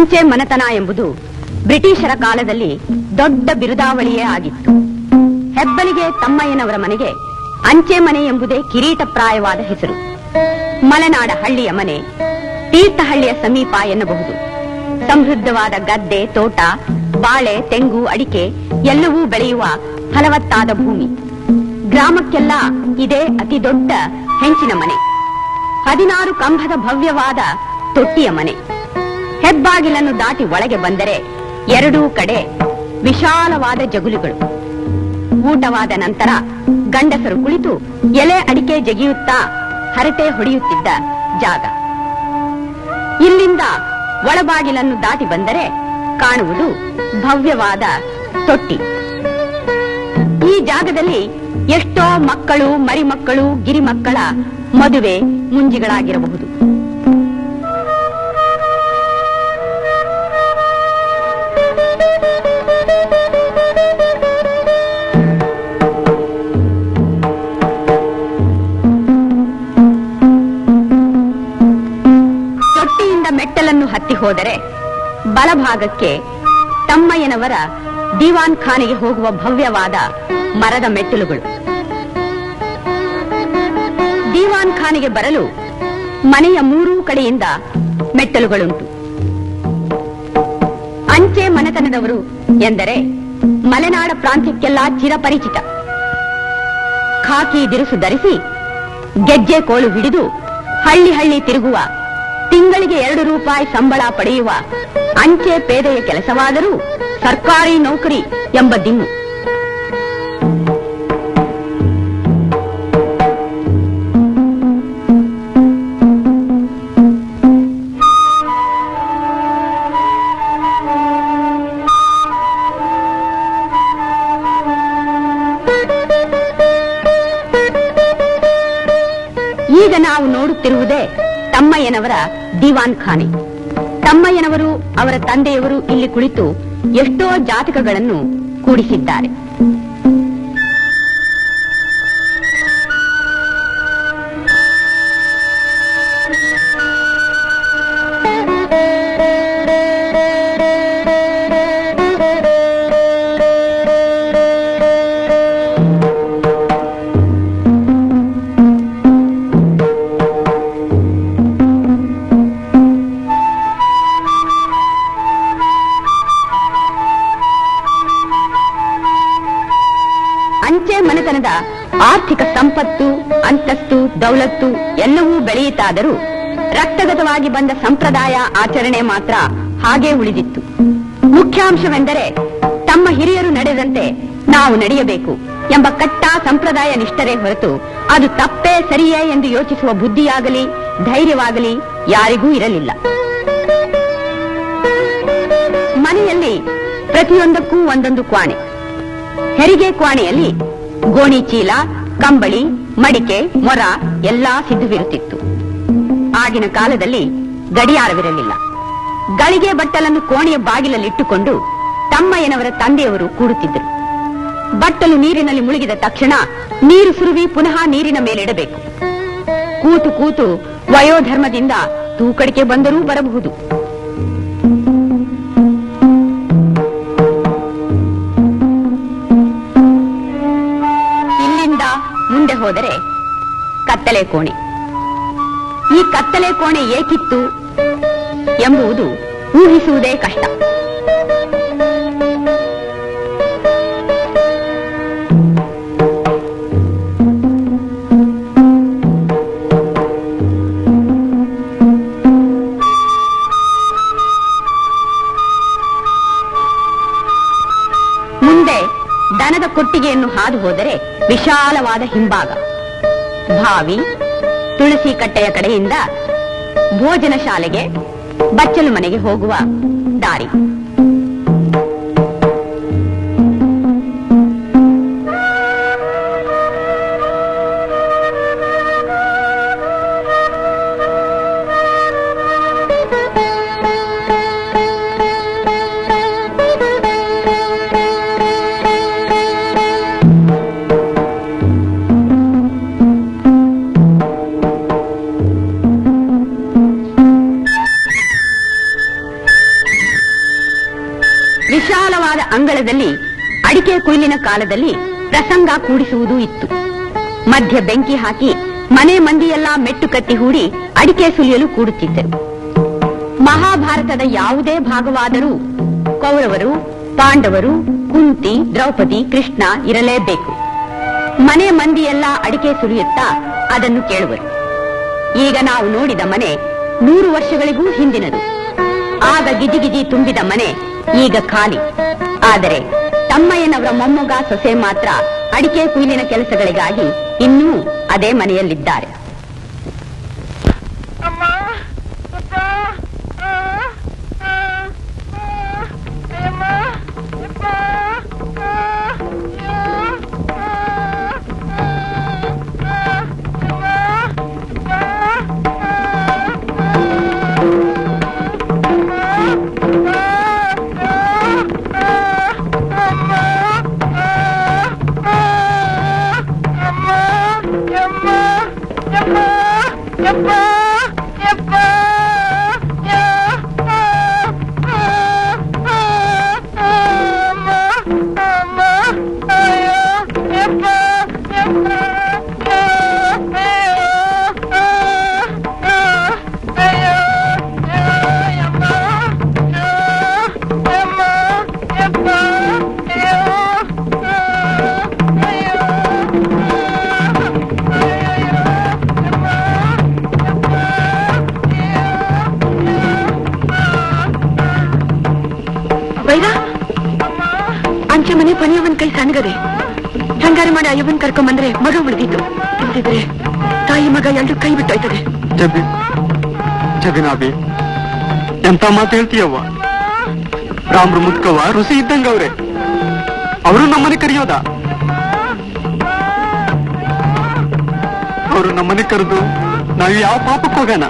ಅಂಚೆ ಮನೆತನ ಎಂಬುದು ಬ್ರಿಟಿಷರ ಕಾಲದಲ್ಲಿ ದೊಡ್ಡ ಬಿರುದಾವಳಿಯೇ ಆಗಿತ್ತು. ಹೆಬ್ಬಲಿಗೆ ತಮ್ಮಯ್ಯನವರ ಮನೆಗೆ ಅಂಚೆ ಮನೆ ಎಂಬುದೇ ಕಿರೀಟಪ್ರಾಯವಾದ ಹೆಸರು. ಮಲೆನಾಡ ಹಳ್ಳಿಯ ಮನೆ ತೀರ್ಥಹಳ್ಳಿಯ ಸಮೀಪ ಎನ್ನಬಹುದು. ಸಮೃದ್ಧವಾದ ಗದ್ದೆ, ತೋಟ, ಬಾಳೆ, ತೆಂಗು, ಅಡಿಕೆ ಎಲ್ಲವೂ ಬೆಳೆಯುವ ಫಲವತ್ತಾದ ಭೂಮಿ. ಗ್ರಾಮಕ್ಕೆಲ್ಲ ಇದೇ ಅತಿ ದೊಡ್ಡ ಹೆಂಚಿನ ಮನೆ. 16 ಕಂಬದ ಭವ್ಯವಾದ ತೊಟ್ಟಿಯ ಮನೆ. ಹೆಬ್ಬಾಗಿಲನ್ನು ದಾಟಿ ಒಳಗೆ ಬಂದರೆ ಎರಡೂ ಕಡೆ ವಿಶಾಲವಾದ ಜಗುಲಿಗಳು. ಊಟವಾದ ನಂತರ ಗಂಡಸರು ಕುಳಿತು ಎಲೆ ಅಡಿಕೆ ಜಗಿಯುತ್ತಾ ಹರಟೆ ಹೊಡೆಯುತ್ತಿದ್ದ ಜಾಗ. ಇಲ್ಲಿಂದ ಒಳಬಾಗಿಲನ್ನು ದಾಟಿ ಬಂದರೆ ಕಾಣುವುದು ಭವ್ಯವಾದ ತೊಟ್ಟಿ. ಈ ಜಾಗದಲ್ಲಿ ಎಷ್ಟೋ ಮಕ್ಕಳು, ಮರಿಮಕ್ಕಳು, ಗಿರಿಮಕ್ಕಳ ಮದುವೆ ಮುಂಜಿಗಳಾಗಿರಬಹುದು. ತೊಟ್ಟಿಯಿಂದ ಮೆಟ್ಟಲನ್ನು ಹತ್ತಿ ಹೋದರೆ ಬಲಭಾಗಕ್ಕೆ ತಮ್ಮಯ್ಯನವರ ದಿವಾನ್ ಖಾನೆಗೆ ಹೋಗುವ ಭವ್ಯವಾದ ಮರದ ಮೆಟ್ಟಿಲುಗಳು. ದಿವಾನ್ ಖಾನೆಗೆ ಬರಲು ಮನೆಯ 3 ಕಡೆಯಿಂದ ಮೆಟ್ಟಲುಗಳುಂಟು. ಅಂಚೆ ಮನೆತನದವರು ಎಂದರೆ ಮಲೆನಾಡ ಪ್ರಾಂತ್ಯಕ್ಕೆಲ್ಲ ಚಿರಪರಿಚಿತ. ಖಾಕಿ ದಿರುಸು ಧರಿಸಿ ಗೆಜ್ಜೆ ಕೋಲು ಹಿಡಿದು ಹಳ್ಳಿ ಹಳ್ಳಿ ತಿರುಗುವ, ತಿಂಗಳಿಗೆ 2 ರೂಪಾಯಿ ಸಂಬಳ ಪಡೆಯುವ ಅಂಚೆ ಪೇದೆಯ ಕೆಲಸವಾದರೂ ಸರ್ಕಾರಿ ನೌಕರಿ ಎಂಬ ದಿಮ್ಮು. ಈಗ ನಾವು ನೋಡುತ್ತಿರುವುದೇ ತಮ್ಮಯ್ಯನವರ ದಿವಾನ್ ಖಾನೆ. ತಮ್ಮಯ್ಯನವರು, ಅವರ ತಂದೆಯವರು ಇಲ್ಲಿ ಕುಳಿತು ಎಷ್ಟೋ ಜಾತಕಗಳನ್ನು ಕೂಡಿಸಿದ್ದಾರೆ. ಅಂಚೆ ಮನೆತನದ ಆರ್ಥಿಕ ಸಂಪತ್ತು, ಅಂತಸ್ತು, ದೌಲತ್ತು ಎಲ್ಲವೂ ಬೆಳೆಯಿತಾದರೂ ರಕ್ತಗತವಾಗಿ ಬಂದ ಸಂಪ್ರದಾಯ ಆಚರಣೆ ಮಾತ್ರ ಹಾಗೇ ಉಳಿದಿತ್ತು. ಮುಖ್ಯಾಂಶವೆಂದರೆ ತಮ್ಮ ಹಿರಿಯರು ನಡೆದಂತೆ ನಾವು ನಡೆಯಬೇಕು ಎಂಬ ಕಟ್ಟ ಸಂಪ್ರದಾಯ ನಿಷ್ಠರೇ ಹೊರತು ಅದು ತಪ್ಪೇ ಸರಿಯೇ ಎಂದು ಯೋಚಿಸುವ ಬುದ್ಧಿಯಾಗಲಿ ಧೈರ್ಯವಾಗಲಿ ಯಾರಿಗೂ ಇರಲಿಲ್ಲ. ಮನೆಯಲ್ಲಿ ಪ್ರತಿಯೊಂದಕ್ಕೂ ಒಂದೊಂದು ಕ್ವಾಣೆ. ಹೆರಿಗೆ ಕ್ವಾಣೆಯಲ್ಲಿ ಗೋಣಿ ಚೀಲ, ಕಂಬಳಿ, ಮಡಿಕೆ, ಮೊರ ಎಲ್ಲಾ ಸಿದ್ಧವಿರುತ್ತಿತ್ತು. ಆಗಿನ ಕಾಲದಲ್ಲಿ ಗಡಿಯಾರವಿರಲಿಲ್ಲ. ಗಳಿಗೆ ಬಟ್ಟಲನ್ನು ಕೋಣೆಯ ಬಾಗಿಲಲ್ಲಿಟ್ಟುಕೊಂಡು ತಮ್ಮಯ್ಯನವರ ತಂದೆಯವರು ಕೂಡುತ್ತಿದ್ದರು. ಬಟ್ಟಲು ನೀರಿನಲ್ಲಿ ಮುಳುಗಿದ ತಕ್ಷಣ ನೀರು ಸುರುವಿ ಪುನಃ ನೀರಿನ ಮೇಲಿಡಬೇಕು. ಕೂತು ಕೂತು ವಯೋಧರ್ಮದಿಂದ ತೂಕಡಿಕೆ ಬಂದರೂ ಬರಬಹುದು. ಮುಂದೆ ಹೋದರೆ ಕತ್ತಲೆ ಕೋಣೆ. ಈ ಕತ್ತಲೆ ಕೋಣೆ ಏಕಿತ್ತು ಎಂಬುದು ಊಹಿಸುವುದೇ ಕಷ್ಟ. ಮುಂದೆ ದನದ ಕೊಟ್ಟಿಗೆಯನ್ನು ಹಾದು ಹೋದರೆ ವಿಶಾಲವಾದ ಹಿಂಭಾಗ, ಬಾವಿ, ತುಳಸಿ ಕಟ್ಟೆಯ ಕಡೆಯಿಂದ ಭೋಜನ ಶಾಲೆಗೆ, ಬಚ್ಚಲು ಮನೆಗೆ ಹೋಗುವ ದಾರಿ. ವಿಶಾಲವಾದ ಅಂಗಳದಲ್ಲಿ ಅಡಿಕೆ ಕೊಯ್ಲಿನ ಕಾಲದಲ್ಲಿ ಪ್ರಸಂಗ ಕೂಡಿಸುವುದೂ ಇತ್ತು. ಮಧ್ಯ ಬೆಂಕಿ ಹಾಕಿ ಮನೆ ಮಂದಿಯೆಲ್ಲ ಮೆಟ್ಟು ಕತ್ತಿ ಹೂಡಿ ಅಡಿಕೆ ಸುಲಿಯಲು ಕೂಡುತ್ತಿದ್ದರು. ಮಹಾಭಾರತದ ಯಾವುದೇ ಭಾಗವಾದರೂ ಕೌರವರು, ಪಾಂಡವರು, ಕುಂತಿ, ದ್ರೌಪದಿ, ಕೃಷ್ಣ ಇರಲೇಬೇಕು. ಮನೆ ಮಂದಿಯೆಲ್ಲ ಅಡಿಕೆ ಸುಲಿಯುತ್ತಾ ಅದನ್ನು ಕೇಳುವರು. ಈಗ ನಾವು ನೋಡಿದ ಮನೆ 100 ವರ್ಷಗಳಿಗೂ ಹಿಂದಿನದು. ಆಗ ಗಿಜಿಗಿಜಿ ತುಂಬಿದ ಮನೆ ಈಗ ಖಾಲಿ. ಆದರೆ ತಮ್ಮಯ್ಯನವರ ಮೊಮ್ಮಗ ಸೊಸೆ ಮಾತ್ರ ಅಡಿಕೆ ಕುಯ್ಲಿನ ಕೆಲಸಗಳಿಗಾಗಿ ಇನ್ನೂ ಅದೇ ಮನೆಯಲ್ಲಿದ್ದಾರೆ. ಸಂಗಾರ ಮಾಡಿ ಅಯ್ಯವನ್ ಕರ್ಕೊಂಡ್ ಬಂದ್ರೆ ಮಗ ಉಳಿದಿತ್ತು. ಇಲ್ದಿದ್ರೆ ತಾಯಿ ಮಗ ಎರಡು ಕೈ ಬಿಟ್ಟೋಯ್ತದೆ. ಜಬಿನಾಬಿ ಎಂತ ಮಾತು ಹೇಳ್ತೀಯವ್ವ. ರಾಮ್ರು ಮುದ್ಕವ್ವ ರುಸಿ ಇದ್ದಂಗ ಅವ್ರೆ. ಅವರು ನಮ್ಮನೆ ಕರೆಯೋದ? ಅವರು ನಮ್ಮನೆ ಕರೆದು ನಾವು ಯಾವ ಪಾಪಕ್ಕೆ ಹೋಗೋಣ?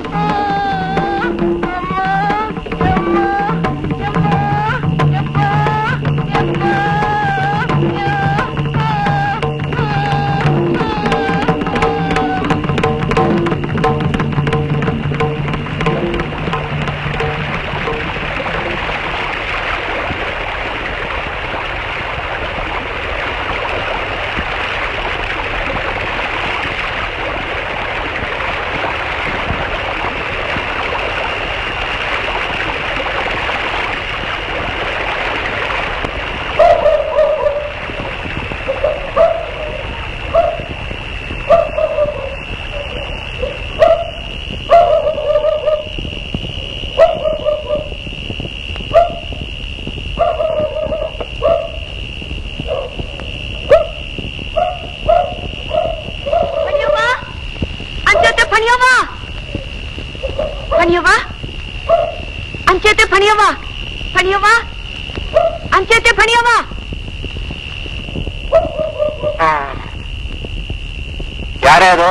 ಯಾರ್ಯಾರು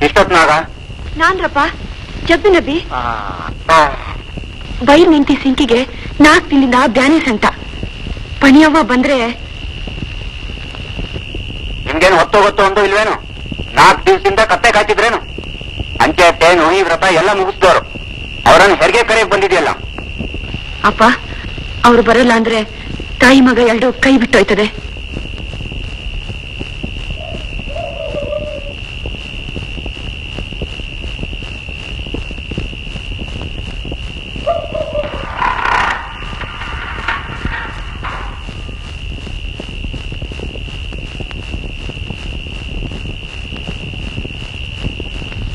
ಇಷ್ಟೊತ್ನಾಗ? ನಾನ್ರಪ್ಪ ಜಬ್ಬಿನಬಿ. ಬೈರ್ ನಿಂತಿ ಸಿಂಕಿಗೆ 4 ದಿನದಿಂದ ಬ್ಯಾನೆ ಸಂಟ. ಪಣಿಯವ್ವ ಬಂದ್ರೆ ನಿಮ್ಗೇನು ಹೊತ್ತೋಗೊತ್ತೋ ಅಂದು ಇಲ್ವೇನು? 4 ದಿವಸದಿಂದ ಕತ್ತೆ ಕಾಯ್ತಿದ್ರೇನು? ಅಂಚೆ ತೇನು ಈ ವ್ರತ ಎಲ್ಲ ಮುಗಿಸ್ದವ್ರು. ಅವರನ್ನು ಹೆರಿಗೆ ಕರೆಯಕ್ ಬಂದಿದೆಯಲ್ಲ. ಅಪ್ಪ ಅವ್ರು ಬರಲ್ಲ ಅಂದ್ರೆ ತಾಯಿ ಮಗ ಎರಡು ಕೈ ಬಿಟ್ಟೋಯ್ತದೆ.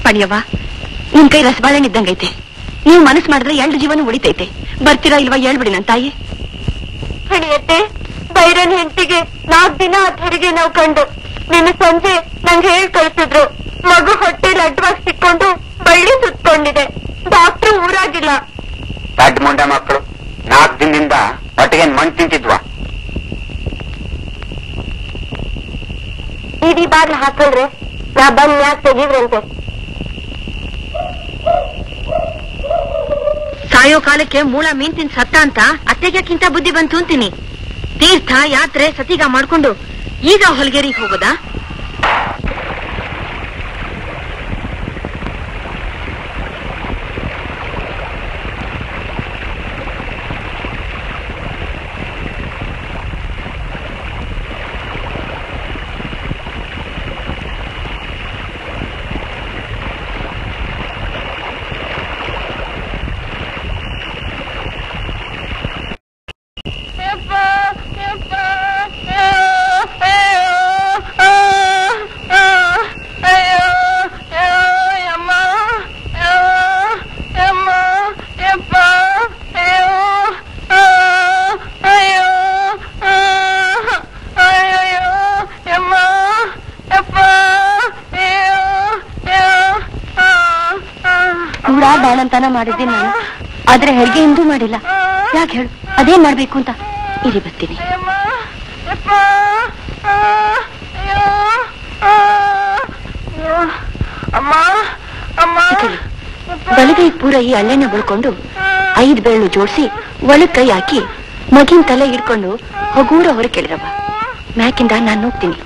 ಪಣಿಯವ್ವ, ನಿಮ್ ಕೈ ರಸಬಾಳೆಹಣ್ಣು ಇದ್ದಂಗೈತೆ. ನೀವು ಮನಸ್ಸು ಮಾಡಿದ್ರೆ 2 ಜೀವನ ಉಳಿತೈತೆ. ಬರ್ತೀರಾ ಇಲ್ವಾ ಹೇಳ್ಬಿಡಿ ನನ್ ತಾಯಿ. ಹಣಿಯತ್ತೆ, ಬೈರನ್ ಹೆಂಡತಿಗೆ 4 ದಿನ ಹೆರಿಗೆ ನಾವು ಕಂಡು ನಿನ್ನ ಸಂಜೆ ನಂಗೆ ಹೇಳಿ ಕಳಿಸಿದ್ರು. ಮಗು ಹೊಟ್ಟೆಲಿ ಅಡ್ಡವಾಗಿ ಸಿಕ್ಕೊಂಡು ಬಳ್ಳಿ ಸುತ್ಕೊಂಡಿದೆ. ಡಾಕ್ಟ್ರು ಊರಾಗಿಲ್ಲ. ದಡ್ಡ ಮುಂಡ ಮಕ್ಕಳು 4 ದಿನದಿಂದ ಹೊಟ್ಟೆಗೆ ಮಣ್ಣು ತಿಂತಿದ್ವಾ? ಇಡೀ ಬಾಗ್ಲು ಹಾಕೊಂಡ್ರೆ ನಾ ಬಂದ್ ಯಾಕೆ ತೆಗಿದ್ರಂತೆ. ಸಾಯೋ ಕಾಲಕ್ಕೆ ಮೂಳ ಮೀನ್ ತಿನ್ ಸತ್ತ ಅಂತ ಅತ್ತೆಗ್ಯಾಕಿಂತ ಬುದ್ಧಿ ಬಂತು ಅಂತೀನಿ. ತೀರ್ಥ ಯಾತ್ರೆ ಸತಿಗ ಮಾಡ್ಕೊಂಡು ಈಗ ಹೊಲ್ಗೇರಿಗೆ ಹೋಗೋದಾ? ಸಂತಾನ ಮಾಡಿದ್ದೀನಿ ನಾನು, ಆದ್ರೆ ಹೆರಿಗೆ ಎಂದೂ ಮಾಡಿಲ್ಲ. ಯಾಕೆ ಹೇಳು, ಅದೇನ್ ಮಾಡ್ಬೇಕು ಅಂತ? ಇರಿ ಬರ್ತೀನಿ. ಬಲಗೈ ಪೂರ ಈ ಹಳ್ಳೆನ ಬಳ್ಕೊಂಡು 5 ಬೆರಳು ಜೋಡಿಸಿ ಒಳಗ್ ಕೈ ಹಾಕಿ ಮಗಿನ ತಲೆ ಹಿಡ್ಕೊಂಡು ಹಗೂರ ಹೊರ ಕೇಳಿರವ್ವ. ಮ್ಯಾಕಿಂದ ನಾನು ಹೋಗ್ತೀನಿ.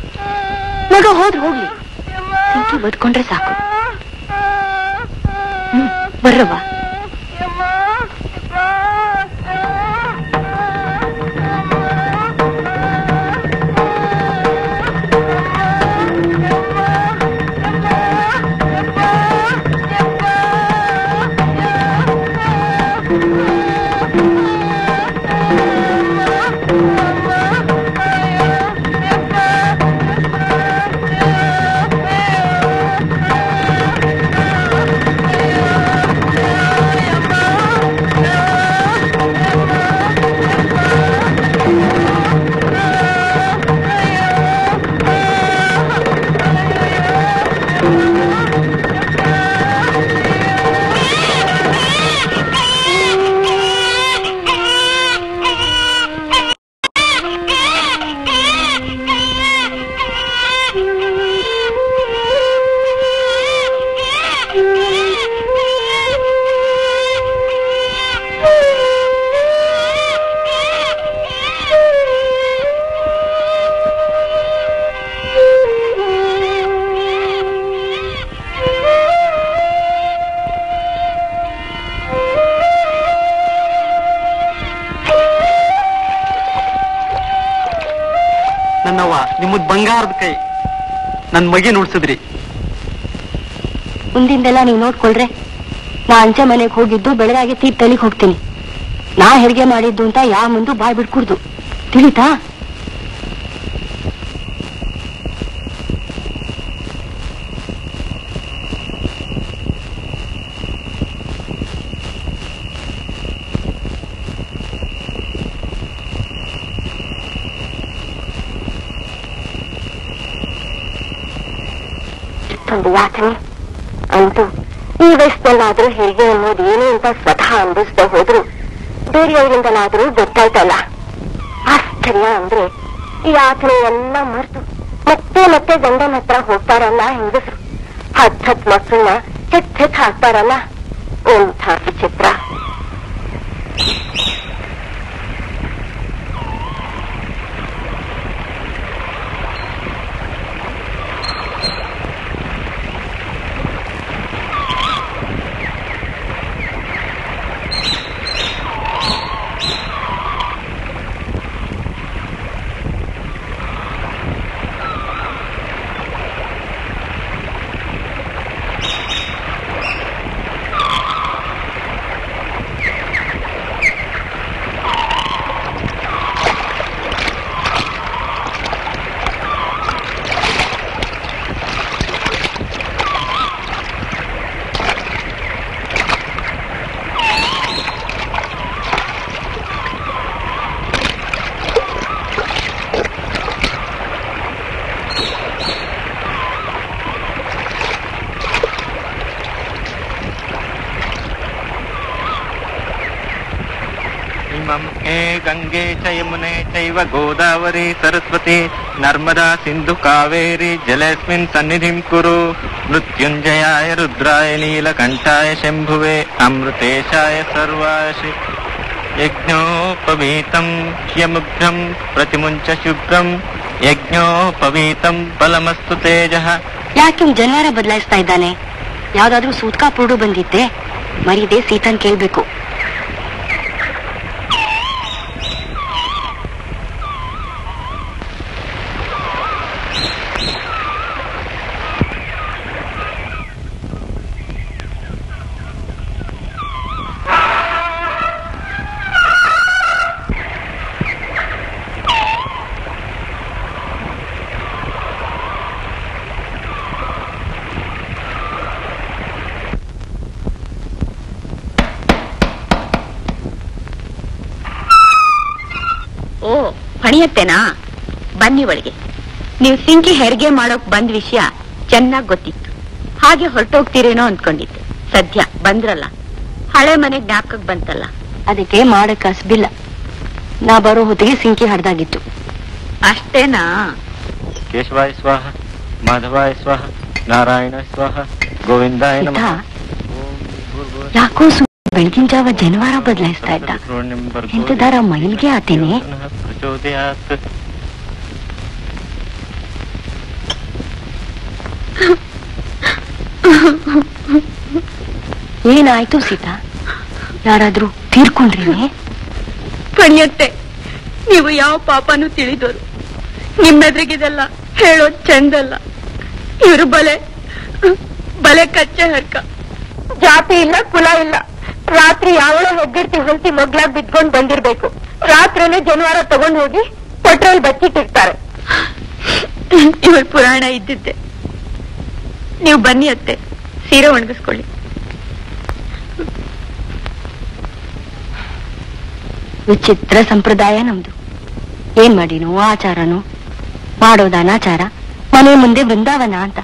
ಮಗ ಹೋದ್ರೆ ಹೋಗ್ಲಿ, ಸಿಂಕಿ ಬದ್ಕೊಂಡ್ರೆ ಸಾಕು. ಬರ್ರವ್ವ. ನಿಮ್ಮದ್ ಬಂಗಾರದ ಕೈ, ನನ್ ಮಗಿ ಉಡ್ಸಿದ್ರಿ. ಮುಂದಿಂದೆಲ್ಲ ನೀವು ನೋಡ್ಕೊಳ್ರೆ. ನಾ ಅಂಚೆ ಮನೆಗೆ ಹೋಗಿದ್ದು ಬೆಳಗಾಗಿ ತೀರ್ಥಳಿಗೆ ಹೋಗ್ತೀನಿ. ನಾ ಹೆರಿಗೆ ಮಾಡಿದ್ದು ಅಂತ ಯಾವ ಮುಂದೆ ಬಾಯ್ ಬಿಡ್ಕೂಡ್ದು, ತಿಳಿತಾ? ಒಂದು ಯಾತನೆ ಅಂತೂ ಈ ವಯಸ್ಸಿನಲ್ಲಾದ್ರೂ ಹೇಗೆ ಅನ್ನೋದು ಏನು ಅಂತ ಸ್ವತಃ ಅನ್ಭವಿಸ್ತಾ ಹೋದ್ರು ಬೇರೆಯವರಿಂದಲಾದ್ರೂ ಗೊತ್ತಾಯ್ತಲ್ಲ. ಆಶ್ಚರ್ಯ ಅಂದ್ರೆ ಈ ಯಾತನೆ ಎಲ್ಲ ಮರೆತು ಮತ್ತೆ ಮತ್ತೆ ಗಂಡನ ಹತ್ರ ಹೋಗ್ತಾರಲ್ಲ ಹೆಂಗಸರು. 10 ಮಕ್ಕಳನ್ನ ಹೆತ್ ಹಾಕ್ತಾರಲ್ಲ, ಎಂಥ ವಿಚಿತ್ರ. ಗಂಗೆ ಚ ಯಮುನೆ ಚೈವ ಗೋದಾವರಿ ಸರಸ್ವತಿ ನರ್ಮದಾ ಸಿಂಧು ಕಾವೇರಿ ಜಲೇಸ್ಮಿನ್ ಸನ್ನಿಧಿಂ ಕುರು. ಮೃತ್ಯುಂಜಯಾಯ ರುದ್ರಾಯ ನೀಲಕಂಠಾಯ ಶಂಭುವೆ ಅಮೃತೇಶಾಯ ಸರ್ವಾಶಿ ಯಜ್ಞೋಪವೀತಂ ಯಮುಗ್ಧಂ ಪ್ರತಿಮುಂಚ ಶುಭ್ರಂ ಯಜ್ಞೋಪವೀತಂ ಬಲಮಸ್ತು ತೇಜಃ. ಯಾಕೆ ಜನ್ವಾರ ಬದಲಾಯಿಸ್ತಾ ಇದ್ದಾನೆ? ಯಾವ್ದಾದ್ರೂ ಸೂತ್ಕಾ ಪುರುಡು ಬಂದಿದ್ದೆ? ಮರೀದೆ ಸೀತನ್ ಕೇಳ್ಬೇಕು. ಹಣಿಯತ್ತೇನಾ? ಬನ್ನಿ ಒಳಗೆ. ನೀವು ಸಿಂಕಿ ಹೆರಿಗೆ ಮಾಡೋಕ್ ಬಂದ್ ವಿಷಯ ಚೆನ್ನಾಗ್ ಗೊತ್ತಿತ್ತು. ಹಾಗೆ ಹೊರಟೋಗ್ತೀರೇನೋ ಅಂದ್ಕೊಂಡಿದ್ದೆ. ಸದ್ಯ ಬಂದ್ರಲ್ಲ, ಹಳೆ ಮನೆ ಜ್ಞಾಪಕಕ್ಕೆ ಬಂತಲ್ಲ. ಅದಕ್ಕೆ ಮಾಡಕ್ ಕಸ್ಬಿಲ್ಲ. ನಾ ಬರೋ ಹೊತ್ತಿಗೆ ಸಿಂಕಿ ಹಡ್ದಾಗಿತ್ತು. ಅಷ್ಟೇನಾ? ಕೇಶವಾಯ ಸ್ವಾಹ, ಮಾಧವಾಯ ಸ್ವಾಹ, ನಾರಾಯಣ ಸ್ವಾಹ, ಗೋವಿಂದಾಯ ನಮಃ. ಯಾಕೋ ಬೆಳಗಿನ ಜಾವ ಜನವಾರ ಬದಲಾಯಿಸ್ತಾ ಇದ್ದ. ಎಂತದಾರ ಮೈಲ್ಗೆ ಆತೇನೆ. ಏನಾಯ್ತು ಸೀತಾ? ಯಾರಾದ್ರೂ ತೀರ್ಕೊಂಡ್ರೇನೆ? ಪುಣ್ಯತ್ತೆ, ನೀವು ಯಾವ ಪಾಪನೂ ತಿಳಿದೋರು. ನಿಮ್ಮೆದ್ರಿಗಿದೆಲ್ಲ ಹೇಳೋದ್ ಚಂದಲ್ಲ. ಇವರು ಬಲೆ ಬಲೆ ಕಚ್ಚೆ ಹರ್ಕ. ಜಾತಿ ಇಲ್ಲ, ಕುಲ ಇಲ್ಲ. ರಾತ್ರಿ ಯಾವಳೋ ಹೆಗ್ಗಿಡ್ತಿ ಹೊಲ್ತಿ ಮಗ್ಲಾಗ್ ಬಿದ್ಕೊಂಡ್ ಬಂದಿರ್ಬೇಕು. ರಾತ್ರಿನೇ ಜನವಾರ ತಗೊಂಡ್ ಹೋಗಿ ಪೆಟ್ರೋಲ್ ಬಚ್ಚಿಟ್ಟಿರ್ತಾರೆ. ಇವಳ ಪುರಾಣ ಇದ್ದಿದ್ದೆ. ನೀವು ಬನ್ನಿ ಅತ್ತೆ, ಸೀರೆ ಒಣಗಿಸ್ಕೊಳ್ಳಿ. ವಿಚಿತ್ರ ಸಂಪ್ರದಾಯ ನಮ್ದು. ಏನ್ ಮಾಡಿನೋ ಆಚಾರನೋ, ಮಾಡೋದ ಅನಾಚಾರ, ಮನೆ ಮುಂದೆ ಬೃಂದಾವನ ಅಂತ.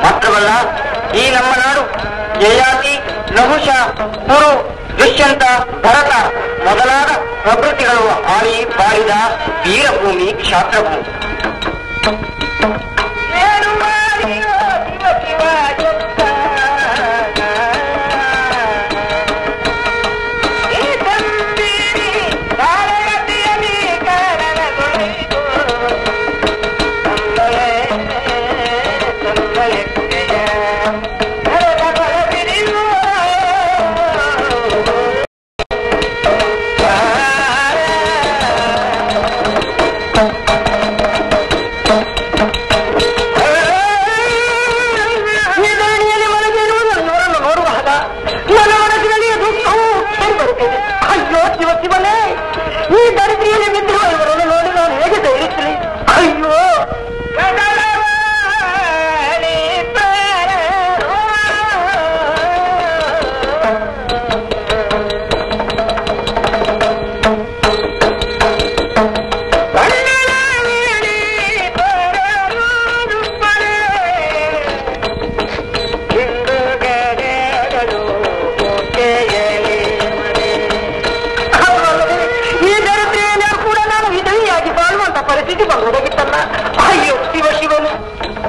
ಮಾತ್ರವಲ್ಲ, ಈ ನಮ್ಮ ನಾಡು ಯಯಾತಿ, ನಹುಷ, ಕುರು, ದುಷ್ಯಂತ, ಭರತ ಮೊದಲಾದ ಪ್ರಕೃತಿಗಳು ಆಳಿ ಬಾಳಿದ ವೀರಭೂಮಿ, ಕ್ಷಾತ್ರಭೂಮಿ.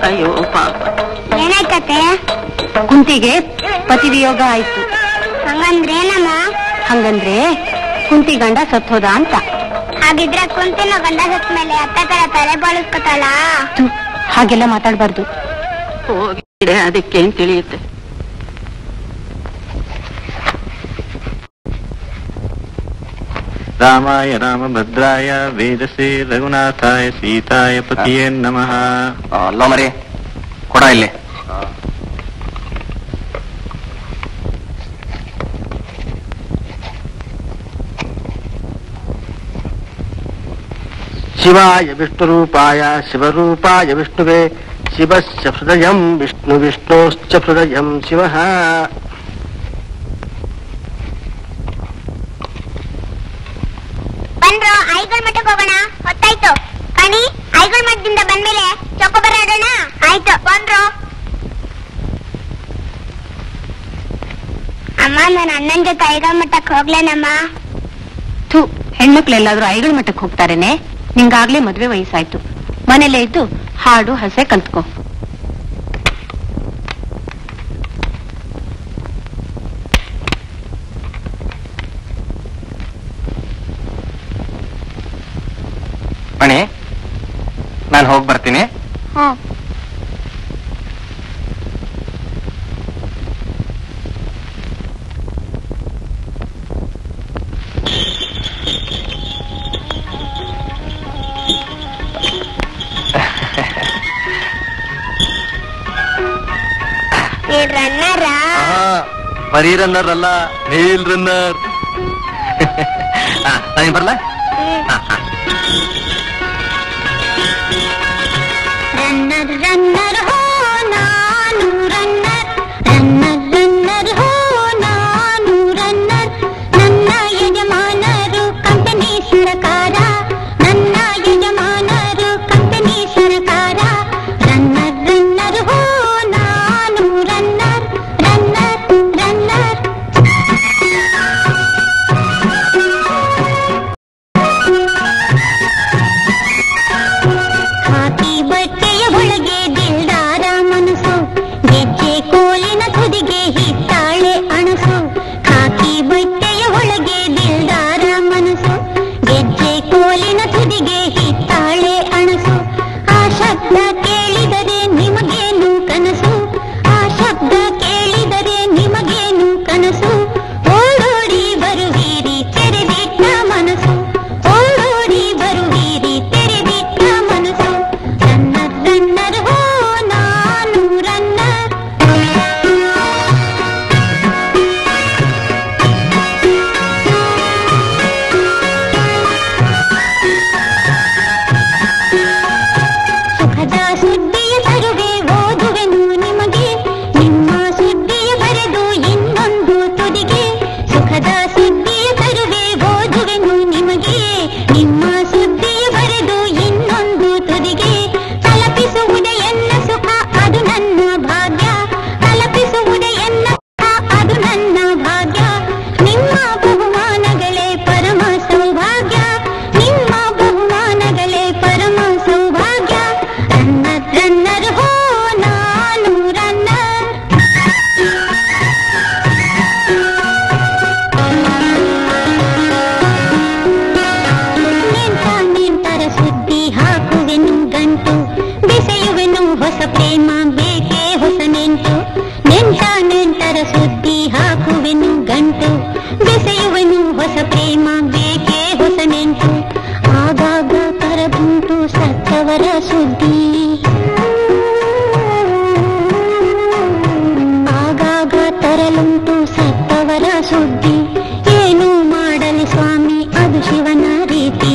ಅಯ್ಯೋ ಪಾಪ. ಏನಾಯ್ತತೆ? ಕುಂತಿಗೆ ಪತಿವಿಯೋಗ ಆಯ್ತು. ಹಂಗಂದ್ರೇನಮ್ಮ? ಹಂಗಂದ್ರೆ ಕುಂತಿ ಗಂಡ ಸತ್ತೋದ ಅಂತ. ಹಾಗಿದ್ರೆ ಕುಂತಿನ ಗಂಡ ಸತ್ ಮೇಲೆ ಅತ್ತ ತರ ತಲೆ ಬಾಳಿಸ್ಕೊತಾಳ. ಹಾಗೆಲ್ಲ ಮಾತಾಡ್ಬಾರ್ದು. ಹೋಗಿ ಅದಕ್ಕೆ ಏನ್ ತಿಳಿಯುತ್ತೆ. ರಾಮಾಯ ರಾಮಭದ್ರಾಯ ವೇದಸೇ ರಘುನಾಥಾಯ ಸೀತಾಯ ಪತಿಯೇ ನಮಃ. ಅಲ್ಲ ಮರಿ ಕೊಡ ಇಲ್ಲಿ. ಶಿವಾಯ ವಿಷ್ಣುರೂಪಾಯ ಶಿವರೂಪಾಯ ವಿಷ್ಣುವೇ ಶಿವಶ್ಚ ಹೃದಯಂ ವಿಷ್ಣು ವಿಷ್ಣೋಶ್ಚ ಹೃದಯಂ ಶಿವಃ. ಬಂದ್ರು ಐಗಳ ಮಠಕ್ಕೆ ಹೋಗೋಣ, ಹೊತ್ತಾಯ್ತು ಕಣಿ. ಐಗಳ ಮಠದಿಂದ ಬಂದ್ಮೇಲೆ ಚೊಕೊಬಾರ ಆಡೋಣ. ಆಯ್ತು ಬಂದ್ರು. ಅಮ್ಮ ನಾನು ಅಣ್ಣನ ಜೊತೆ ಐಗಳ ಮಠಕ್ಕೆ ಹೋಗ್ಲೇನಮ್ಮ? ಥೂ, ಹೆಣ್ಮಕ್ಳೆಲ್ಲಾದ್ರೂ ಐಗಳ ಮಠಕ್ಕೆ ಹೋಗ್ತಾರೇನೆ? ನಿಂಗಾಗ್ಲೇ ಮದ್ವೆ ವಯಸ್ಸಾಯ್ತು. ಮನೇಲೇ ಇದ್ದು ಹಾಡು ಹಸೆ ಕಲ್ತ್ಕೋ. ಮಣಿ, ನಾನು ಹೋಗಿ ಬರ್ತೀನಿ. ರನ್ನರ ಬರೀ ರನ್ನರ್ ಅಲ್ಲ, ಮೇಲ್ ರನ್ನರ್. ನಾನು ಬರ್ಲಾ? ರನ್ನರ್ ರನ್ನರ್ ಹೋ ನಾನು ರನ್ನರ್, ರನ್ನರ್ ರನ್ನರ್ ಹೋ ನಾನು ರನ್ನರ್. ನನ್ನ ಯಜಮಾನರು ಕಂಪನಿ ಸರ್ಕಾರ, ನನ್ನ ಯಜಮಾನರು ಕಂಪನಿ ಸರ್ಕಾರ. ರನ್ನರ್ ರನ್ನರ್ ಹೋ ನಾನು ರನ್ನರ್, ರನ್ನರ್ ರನ್ನರ್. ಖಾಕಿ ಬಟ್ಟೆಯ ಒಳಗೆ ದಿಲ್ದಾರ ಮನಸ್ಸು, ಗೆಜ್ಜೆ ಕೋಲಿನ ತುದಿಗೆ ಹಿತ್ತಾಳೆ ಅಣಸು. ಖಾಕಿ ಬಟ್ಟೆಯ ಒಳಗೆ ದಿಲ್ದಾರ ಮನಸ್ಸು, ಗೆಜ್ಜೆ ಕೋಲಿನ ತುದಿಗೆ ಹಿತ್ತಾಳೆ ಅಣಸು. ಆ ಶಬ್ದ ಕೇಳಿದರೆ ನಿಮಗೇನು ಕನಸು, ಆ ಶಬ್ದ ಕೇಳಿದರೆ ನಿಮಗೇನು ಕನಸು. ಓಡೋಡಿ ಬರುವೀರಿ ತೆರೆದಿಟ್ಟ ಮನಸ್ಸು, ಓಡೋಡಿ ಬರುವೀರಿ ತೆರೆದಿಟ್ಟ ಮನಸ್ಸು. ರನ್ನರ್ ರನ್ನರ್ ಹೋ ನಾನು ರನ್ನರ್. ಸುಖದ ಸುದ್ದಿಯ ತರುವೆ ಓದುವೆನು ನಿಮಗೆ, ನಿಮ್ಮ ಸುದ್ದಿಯ ಬರೆದು ಇನ್ನೊಂದು ತುದಿಗೆ. ಸುಖದ ಸುದ್ದಿಯ ತರುವೆ ಓದುವೆನು ನಿಮಗೆ, ನಿಮ್ಮ ಸುದ್ದಿಯ ಬರೆದು ಇನ್ನೊಂದು ತುದಿಗೆ. ತಲುಪಿಸುವುದೇ ಎನ್ನ ಸುಖ ಅದು ನನ್ನ ಭಾಗ್ಯ, ತಲುಪಿಸುವುದೇ ಎನ್ನ ಸುಖ ಅದು ನನ್ನ ಭಾಗ್ಯ. ನಿಮ್ಮ ಬಹುಮಾನಗಳೇ ಪರಮ ಸೌಭಾಗ್ಯ, ನಿಮ್ಮ ಬಹುಮಾನಗಳೇ ಪರಮ ಸೌಭಾಗ್ಯ. ರನ್ನರ್ ರನ್ನರ್ ಹೋ ನಾನು ರನ್ನರ್. ನೆಂಟರ ಸುದ್ದಿ ಹಾಕುವೆನು ಗಂಟು, ಬೆಸೆಯುವೆನು ಹೊಸ ಪ್ರೇಮ ಬೇಕೇ ಹೊಸ ನೆಂಟು. ನೆಂಟರ ಸುದ್ದಿ ಹಾಕುವೆನು ಗಂಟು, ಬೆಸೆಯುವೆನು ಹೊಸ ಪ್ರೇಮ ಬೇಕೇ ಹೊಸ ನೆಂಟು. ಆಗಾಗ ತರಬುಂಟು ಸತ್ತವರ ಸುದ್ದಿ, ಆಗಾಗ ತರಲುಂಟು ಸತ್ತವರ ಸುದ್ದಿ. ಏನು ಮಾಡಲಿ ಸ್ವಾಮಿ ಅದು ಶಿವನ ರೀತಿ,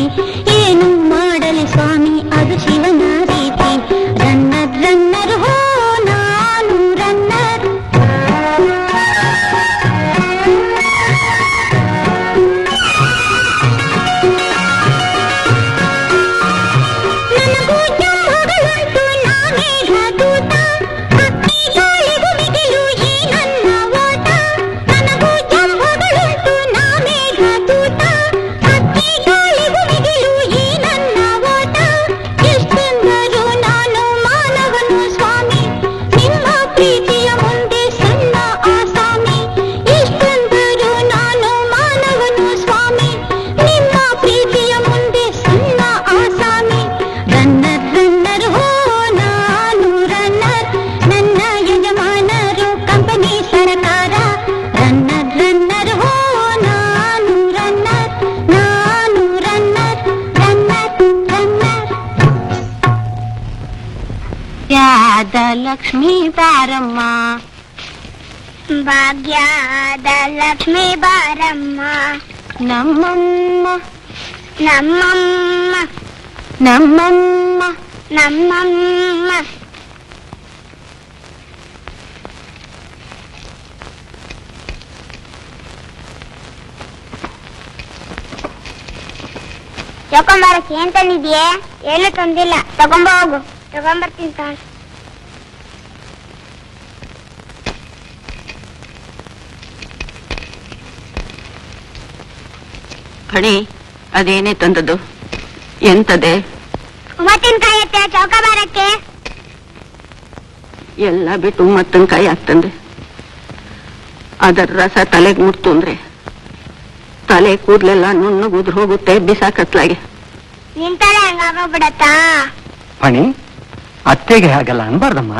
ಏನು ಮಾಡಲಿ ಸ್ವಾಮಿ ಅದು ಶಿವನ ರೀತಿ. ರನ್ನರ್ ರನ್ನರ್ ಹೋ ನಾನು ರನ್ನರ್. ನನಗೂ ಜಂಬಗಳುಂಟು ನಾ ಮೇಘದೂತ, ಹಕ್ಕಿ ಗಾಳಿಗೂ ಮಿಗಿಲು ಈ ನನ್ನ ಓಟ. ನನಗೂ ಜಂಬಗಳುಂಟು ನಾ ಮೇಘದೂತ, ಹಕ್ಕಿ ಗಾಳಿಗೂ ಮಿಗಿಲು ಈ ನನ್ನ ಓಟ. ಎಷ್ಟೆಂದರೂ ನಾನು ಮಾನವನು ಸ್ವಾಮಿ, ನಿಮ್ಮ ಪ್ರೀತಿಯ ಮುಂದೆ ಸಣ್ಣ ಆಸಾಮಿ. ಎಷ್ಟೆಂದರೂ ನಾನು ಮಾನವನು ಸ್ವಾಮಿ, ನಿಮ್ಮ ಪ್ರೀತಿಯ ಮುಂದೆ ಸಣ್ಣ ಆಸಾಮಿ. ರನ್ನರ್ ರನ್ನರ್ ಹೋ ನಾನು ರನ್ನರ್, ನನ್ನ ಯಜಮಾನರು ಕಂಪನಿ ಸರ್ಕಾರ. ರನ್ನರ್ ರನ್ನರ್ ಹೋ ನಾನು ರನ್ನರ್, ನಾನು ರನ್ನರ್, ರನ್ನರ್ ರನ್ನರ್. ಯಾದ ಲಕ್ಷ್ಮೀ ಬಾರಮ್ಮ, ಭಾಗ್ಯದ ಲಕ್ಷ್ಮೀ ಬಾರಮ್ಮ, ನಮ್ಮಮ್ಮ ನಮ್ಮಮ್ಮ ನಮ್ಮಮ್ಮ ನಮ್ಮಮ್ಮ. ತಗೊಂಬರಕ್ಕೆ ಏನ್ ತಂದಿದ್ಯೆ? ಏನು ತಂದಿಲ್ಲ. ತಗೊಂಬ ಹೋಗು. ತಗೊಂಬರ್ತೀನಿ ತಾನು. ಹಣಿ, ಅದೇನೇ ತಂದದ್ದು? ಎಂತದೆ? ಉಮ್ಮತ್ತಿನಕಾಯಿ ಐತೆ ಚೌಕಾಬಾರಕ್ಕೆ. ಎಲ್ಲ ಬಿಟ್ಟು ಉಮ್ಮತ್ತಿನಕಾಯಿ ಆಗ್ತಂದೆ. ಅದರ ರಸ ತಲೆಗೆ ಮುಟ್ತು ಅಂದ್ರೆ ತಲೆ ಕೂದಲೆಲ್ಲ ನುಣ್ಣಗುದ್ರು ಹೋಗುತ್ತೆ ಬಿಸಾಕತ್ಲಾಗೆ. ನಿನ್ ತಲೆ ಹಂಗಾಗೋಗ್ಬಿಡತ್ತಾ? ಪಣಿ, ಅತ್ತೆಗೆ ಹಾಗಲ್ಲ ಅನ್ಬಾರ್ದಮ್ಮ.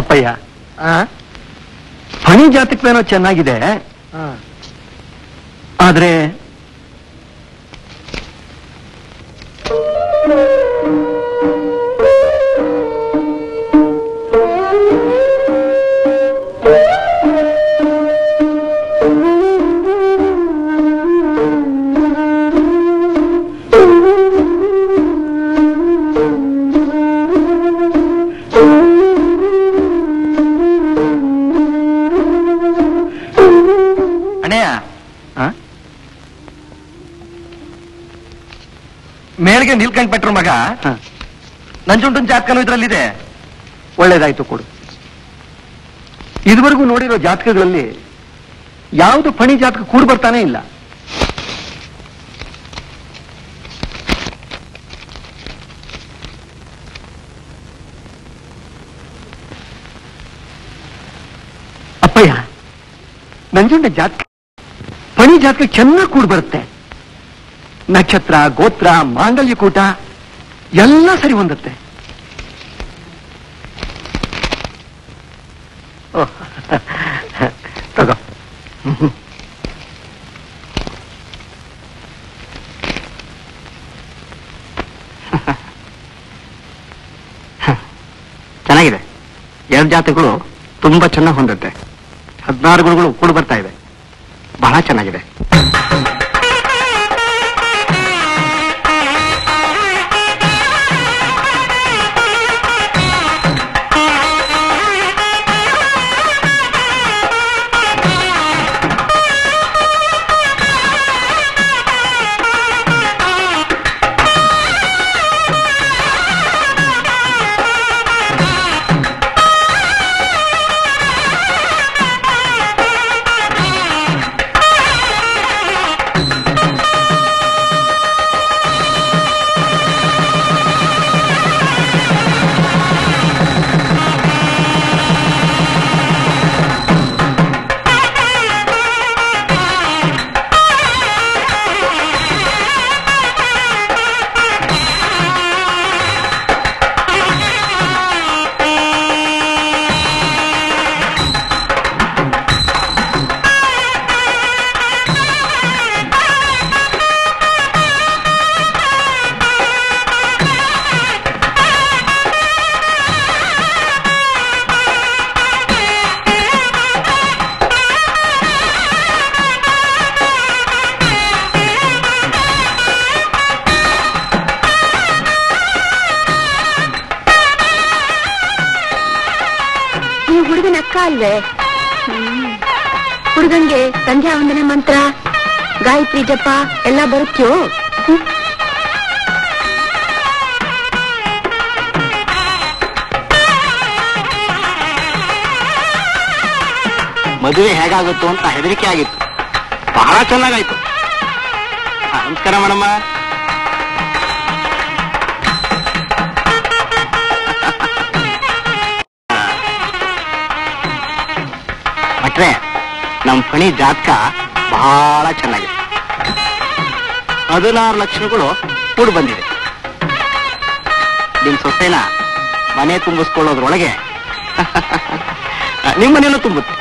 ಅಪ್ಪಯ್ಯ, ಫಣಿ ಜಾತಕವೇನೋ ಚೆನ್ನಾಗಿದೆ, ಆದ್ರೆ ಮೇಲ್ಗೆ ನೀಲ್ಕಂಠ ಭಟ್ರ ಮಗ ನಂಜುಂಡನ್ ಜಾತಕನೂ ಇದ್ರಲ್ಲಿದೆ. ಒಳ್ಳೇದಾಯ್ತು ಕೊಡು. ಇದುವರೆಗೂ ನೋಡಿರೋ ಜಾತಕಗಳಲ್ಲಿ ಯಾವುದು ಫಣಿ ಜಾತಕ ಕೂಡಿ ಬರ್ತಾನೆ ಇಲ್ಲ. ಅಪ್ಪಯ್ಯ, ನಂಜುಂಡ ಜಾತಕ ಫಣಿ ಜಾತಕ ಚೆನ್ನಾಗಿ ಕೂಡಿ ಬರುತ್ತೆ. ನಕ್ಷತ್ರ, ಗೋತ್ರ, ಮಾಂಗಲ್ಯ ಕೂಟ ಎಲ್ಲ ಸರಿ ಹೊಂದುತ್ತೆ. ತಗೋ. ಚೆನ್ನಾಗಿದೆ. ಎರಡು ಜಾತಿಗಳು ತುಂಬಾ ಚೆನ್ನಾಗಿ ಹೊಂದುತ್ತೆ. 16 ಗುಣಗಳು ಕೂಡ ಬರ್ತಾ ಇದೆ. ಬಹಳ ಚೆನ್ನಾಗಿದೆ. ಲೆಕ್ಕ ಅಲ್ವೇ? ಹುಡುಗಂಗೆ ಸಂಧ್ಯಾ ವಂದನೆ ಮಂತ್ರ, ಗಾಯತ್ರಿ ಜಪ ಎಲ್ಲ ಬರುತ್ತೋ? ಮದುವೆ ಹೇಗಾಗುತ್ತೋ ಅಂತ ಹೆದರಿಕೆ ಆಗಿತ್ತು. ಬಹಳ ಚೆನ್ನಾಗಾಯ್ತು. ನಮಸ್ಕಾರ ಮೇಡಮ್ಮ. ಭಟ್ರೆ, ನಮ್ ಫಣಿ ಜಾತಕ ಬಹಳ ಚೆನ್ನಾಗಿದೆ. 16 ಲಕ್ಷಗಳು ಕೂಡು ಬಂದಿದೆ. ನಿಮ್ ಸೊಸೆನ ಮನೆ ತುಂಬಿಸ್ಕೊಳ್ಳೋದ್ರೊಳಗೆ ನಿಮ್ ಮನೇನೂ ತುಂಬುತ್ತೆ.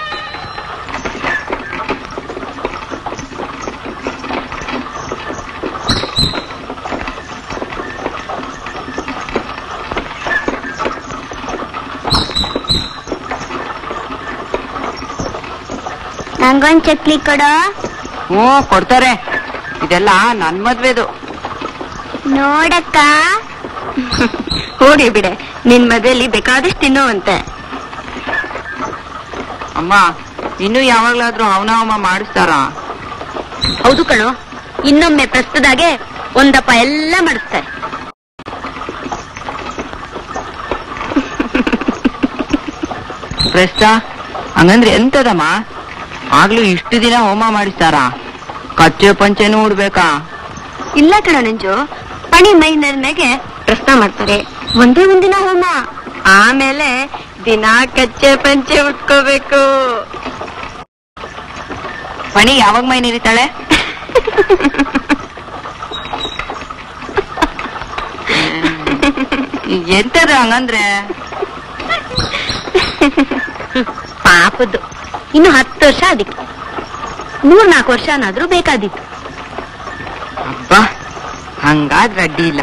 ನಂಗೊಂದ್ ಚಕ್ಲಿ ಕೊಡೋ. ಹ್ಞೂ ಕೊಡ್ತಾರೆ. ಇದೆಲ್ಲ ನನ್ ಮದ್ವೆದು. ನೋಡಕ್ಕ. ಹೋಗಿ ಬಿಡೆ, ನಿನ್ ಮದ್ವೆಲಿ ಬೇಕಾದಷ್ಟು ತಿನ್ನುವಂತೆ. ಅಮ್ಮ, ಇನ್ನು ಯಾವಾಗ್ಲಾದ್ರೂ ಅವನ ಮಾಡಿಸ್ತಾರ? ಹೌದು ಕಣೋ, ಇನ್ನೊಮ್ಮೆ ಪ್ರಸ್ತುತಾಗೆ ಒಂದಪ್ಪ ಎಲ್ಲ ಮಾಡಿಸ್ತಾರೆ. ಪ್ರಸ್ತ ಹಂಗಂದ್ರೆ ಎಂತದಮ್ಮ? ಆಗ್ಲೂ ಇಷ್ಟು ದಿನ ಹೋಮ ಮಾಡಿಸ್ತಾರ? ಕಚ್ಚೆ ಪಂಚೆನೂ ಉಡ್ಬೇಕಾ? ಇಲ್ಲ ಕಣ ನಂಜು, ಪಣಿ ಮೈ ಮೇಲೆ ಪ್ರಸ್ತ ಮಾಡ್ತಾರೆ. ಒಂದೇ ಒಂದಿನ ಹೋಮ, ಆಮೇಲೆ ದಿನ ಕಚ್ಚೆ ಪಂಚೆ ಉಟ್ಕೋಬೇಕು. ಪಣಿ ಯಾವಾಗ ಮೈ ನೀರಿತಾಳೆ? ಎಂತದ ಹಂಗಂದ್ರೆ? ಪಾಪದ್ದು ಇನ್ನು 10 ವರ್ಷ ಅದಕ್ಕೆ. 3-4 ವರ್ಷನಾದ್ರೂ ಬೇಕಾದಿತ್ತು. ಅಬ್ಬಾ, ಹಂಗಾದ್ರೆ ಅಡ್ಡಿ ಇಲ್ಲ.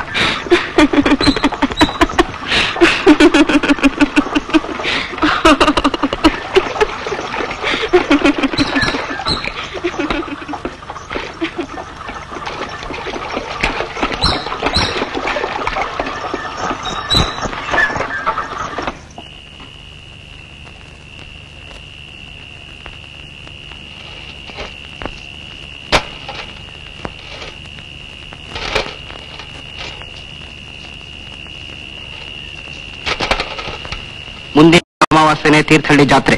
ಮುಂದಿನ ಅಮಾವಾಸ್ಯೆನೆ ತೀರ್ಥಹಳ್ಳಿ ಜಾತ್ರೆ.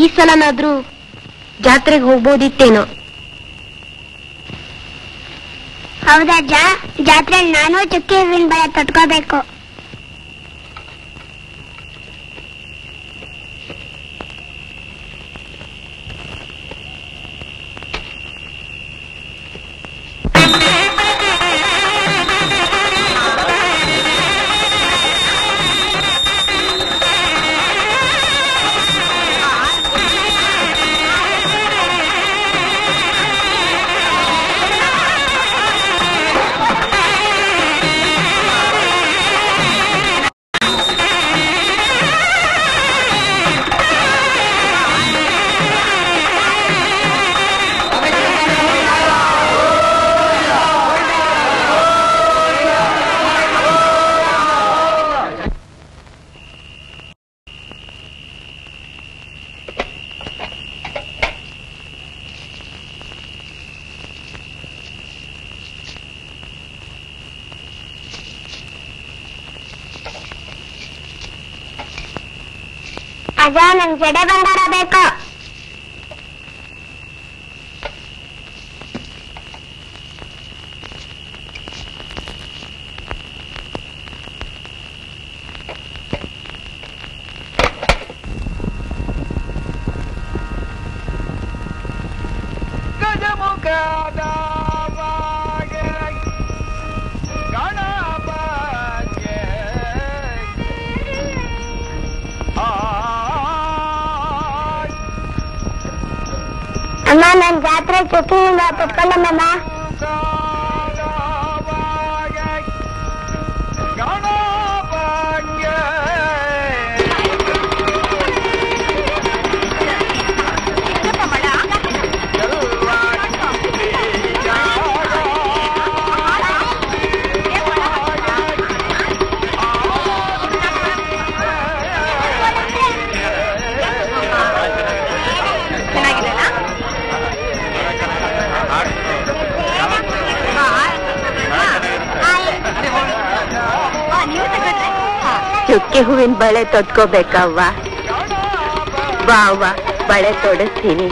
ಈ ಸಲನಾದ್ರೂ ಜಾತ್ರೆಗೆ ಹೋಗ್ಬೋದಿತ್ತೇನೋ. ಹೌದಜ್ಜ, ಜಾತ್ರೆಯಲ್ಲಿ ನಾನು ಚುಕ್ಕಿ ಹೂವಿನ ಬಳೆ ತೊಟ್ಕೋಬೇಕು. ಅಜ್ಜ, ನಂಗೆ ಜಡೆ ಬಂಗಾರ ಬೇಕು. ಅಮ್ಮ, ನನ್ ಜಾತ್ರೆ ಚುಕ್ಕಿಯಿಂದ ತೊಟ್ಕೊಂಡಮ್ಮ. ಚುಕ್ಕೆ ಹೂವಿನ ಬಳೆ ತೊಟ್ಕೋಬೇಕವ್ವ. ಬಾ ಅವ್ವ, ಬಳೆ ತೊಡಿಸ್ತೀನಿ.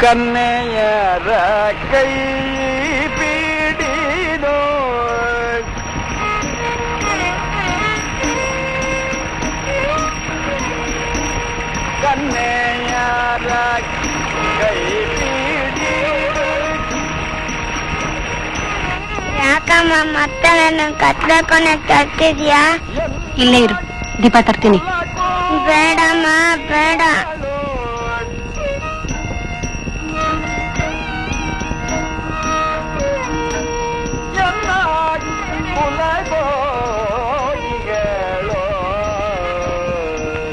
ಕನ್ನೆಯರ ಕೈ ಬಿಡಿದೋ ಕನ್ನೆಯರ ಕೈ ಬಿಡಿದೋ. ಯಾಕಮ್ಮ ಮತ್ತೆ ನನ್ನ ಕತ್ಲಕೊನೆ ತರ್ತಿದ್ಯಾ? ಇಲ್ಲೇ ಇರು, ದೀಪ ತರ್ತೀನಿ. ಬೇಡಮ್ಮ ಬೇಡ.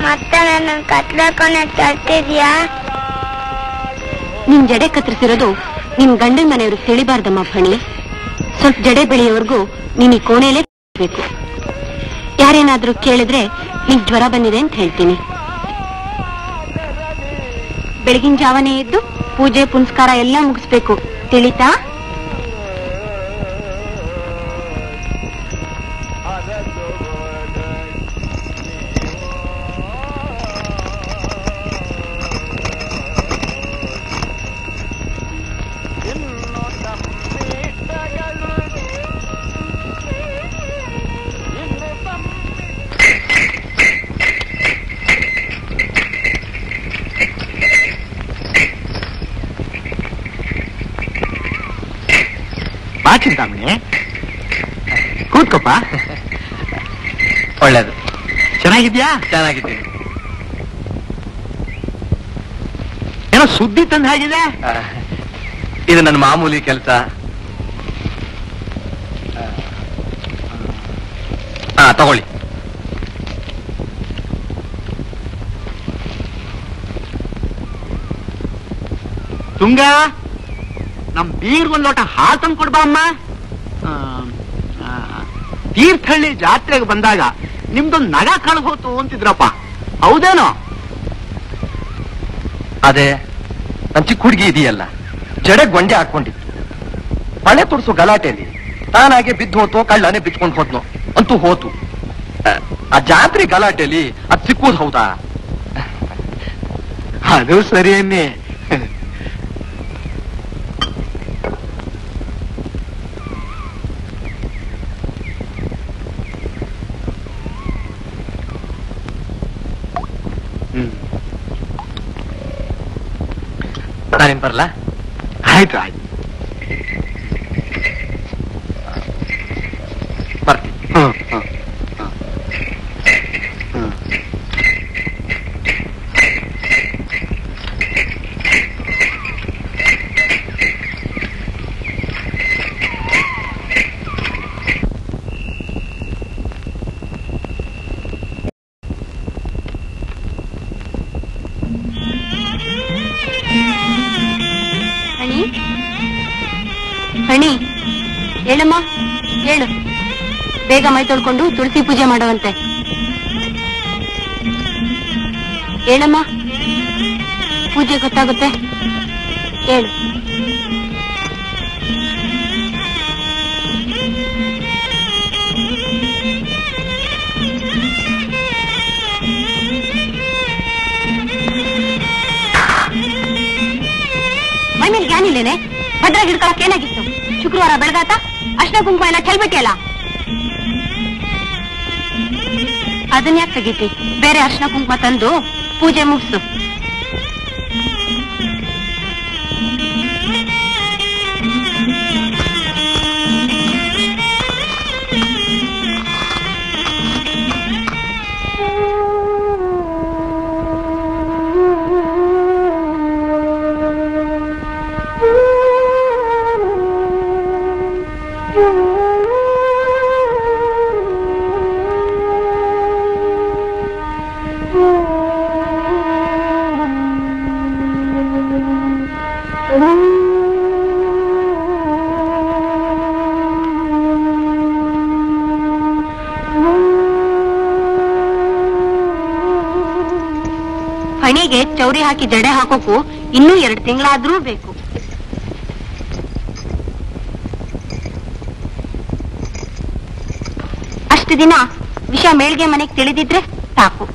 ಮತ್ತೆ ನನ್ನ ಕತ್ಲಕೊನೆ ತರ್ತಿದ್ಯಾ? ನಿನ್ ಜಡೆ ಕತ್ತರಿಸಿರೋದು ನಿಮ್ ಗಂಡನ ಮನೆಯವ್ರಿಗೆ ತಿಳಿಬಾರ್ದಮ್ಮ ಫಣಿ. ಸ್ವಲ್ಪ ಜಡೆ ಬೆಳೆಯೋವರೆಗೂ ನೀನ್ ಈ ಕೋಣೆಯಲ್ಲೇ ಬೇಕು. ಯಾರೇನಾದ್ರೂ ಕೇಳಿದ್ರೆ ನಿಂಗ್ ಜ್ವರ ಬಂದಿದೆ ಅಂತ ಹೇಳ್ತೀನಿ. ಬೆಳಗಿನ ಜಾವನೇ ಎದ್ದು ಪೂಜೆ ಪುನಸ್ಕಾರ ಎಲ್ಲ ಮುಗಿಸ್ಬೇಕು, ತಿಳಿತಾ? ಬಾ ಚಿಂತಾಮಣಿ, ಕೂತ್ಕೊಪ್ಪ. ಒಳ್ಳೇದು. ಚೆನ್ನಾಗಿದ್ಯಾ? ಚೆನ್ನಾಗಿದ್ದೀನಿ. ಏನೋ ಸುದ್ದಿ ತಂದ ಹಾಗಿದೆ. ಇದು ನನ್ನ ಮಾಮೂಲಿ ಕೆಲಸ. ತಗೊಳ್ಳಿ. ತುಂಗ, ನಮ್ ಬೀರ್ಗೊಂದ್ ಲೋಟ ಹಾಲು ತಂದು ಕೊಡ್ಬಾ ಅಮ್ಮ. ತೀರ್ಥಹಳ್ಳಿ ಜಾತ್ರೆಗೆ ಬಂದಾಗ ನಿಮ್ದೊಂದು ನಗ ಕಳೆದು ಹೋತು ಅಂತಿದ್ರಪ್ಪ, ಹೌದೇನೋ? ಅದೇ ನನ್ ಚಿಕ್ಕ ಹುಡುಗಿ ಇದೆಯಲ್ಲ, ಜಡೆ ಗೊಂಡೆ ಹಾಕೊಂಡಿತ್ತು. ಮಳೆ ತುರ್ಸು ಗಲಾಟೆಯಲ್ಲಿ ತಾನಾಗೆ ಬಿದ್ದು ಹೋತೋ ಕಳ್ಳನೇ ಬಿಚ್ಕೊಂಡು ಹೋದ್ನೋ ಅಂತೂ ಹೋತು. ಆ ಜಾತ್ರೆ ಗಲಾಟೆಯಲ್ಲಿ ಅದ್ ಸಿಕ್ಕುದು ಹೌದಾ? ಅದು ಸರಿಯನ್ನೇ. ನಾನೇನ್ ಬರ್ಲಾ? ಆಯ್ತು ಆಯ್ತು ಬರ್ತೀನಿ. ಹಣಿ ಹೇಳಮ್ಮ, ಹೇಳು. ಬೇಗ ಮೈ ತೊಳ್ಕೊಂಡು ತುಳಸಿ ಪೂಜೆ ಮಾಡುವಂತೆ. ಹೇಳಮ್ಮ, ಪೂಜೆ ಗೊತ್ತಾಗುತ್ತೆ. ಹೇಳು. ಮೈ ಮೇಲೆ ಜ್ಞಾನಿಲ್ಲೇನೆ, ಭದ್ರಾಗಿ ಹಿಡ್ಕೊಳಕ್ ಏನಾಗಿತ್ತು? ಶುಕ್ರವಾರ ಬೆಳಗಾತ ಅರ್ಶಿನ ಕುಂಕುಮ ಎಲ್ಲ ಚೆಲ್ಬೇಕಲ್ಲ. ಅದನ್ನ ಯಾಕೆ ತೆಗೀತಿ? ಬೇರೆ ಅರ್ಶಿನ ಕುಂಕುಮ ತಂದು ಪೂಜೆ ಮುಗಿಸು. ಹಣಿಗೆ ಚೌರಿ ಹಾಕಿ ಜಡೆ ಹಾಕೋಕು ಇನ್ನೂ 2 ತಿಂಗಳಾದ್ರೂ ಬೇಕು. ಅಷ್ಟು ದಿನ ವಿಷಯ ಮೇಲ್ಗೆ ಮನೆಗೆ ತಿಳಿದಿದ್ರೆ ಸಾಕು.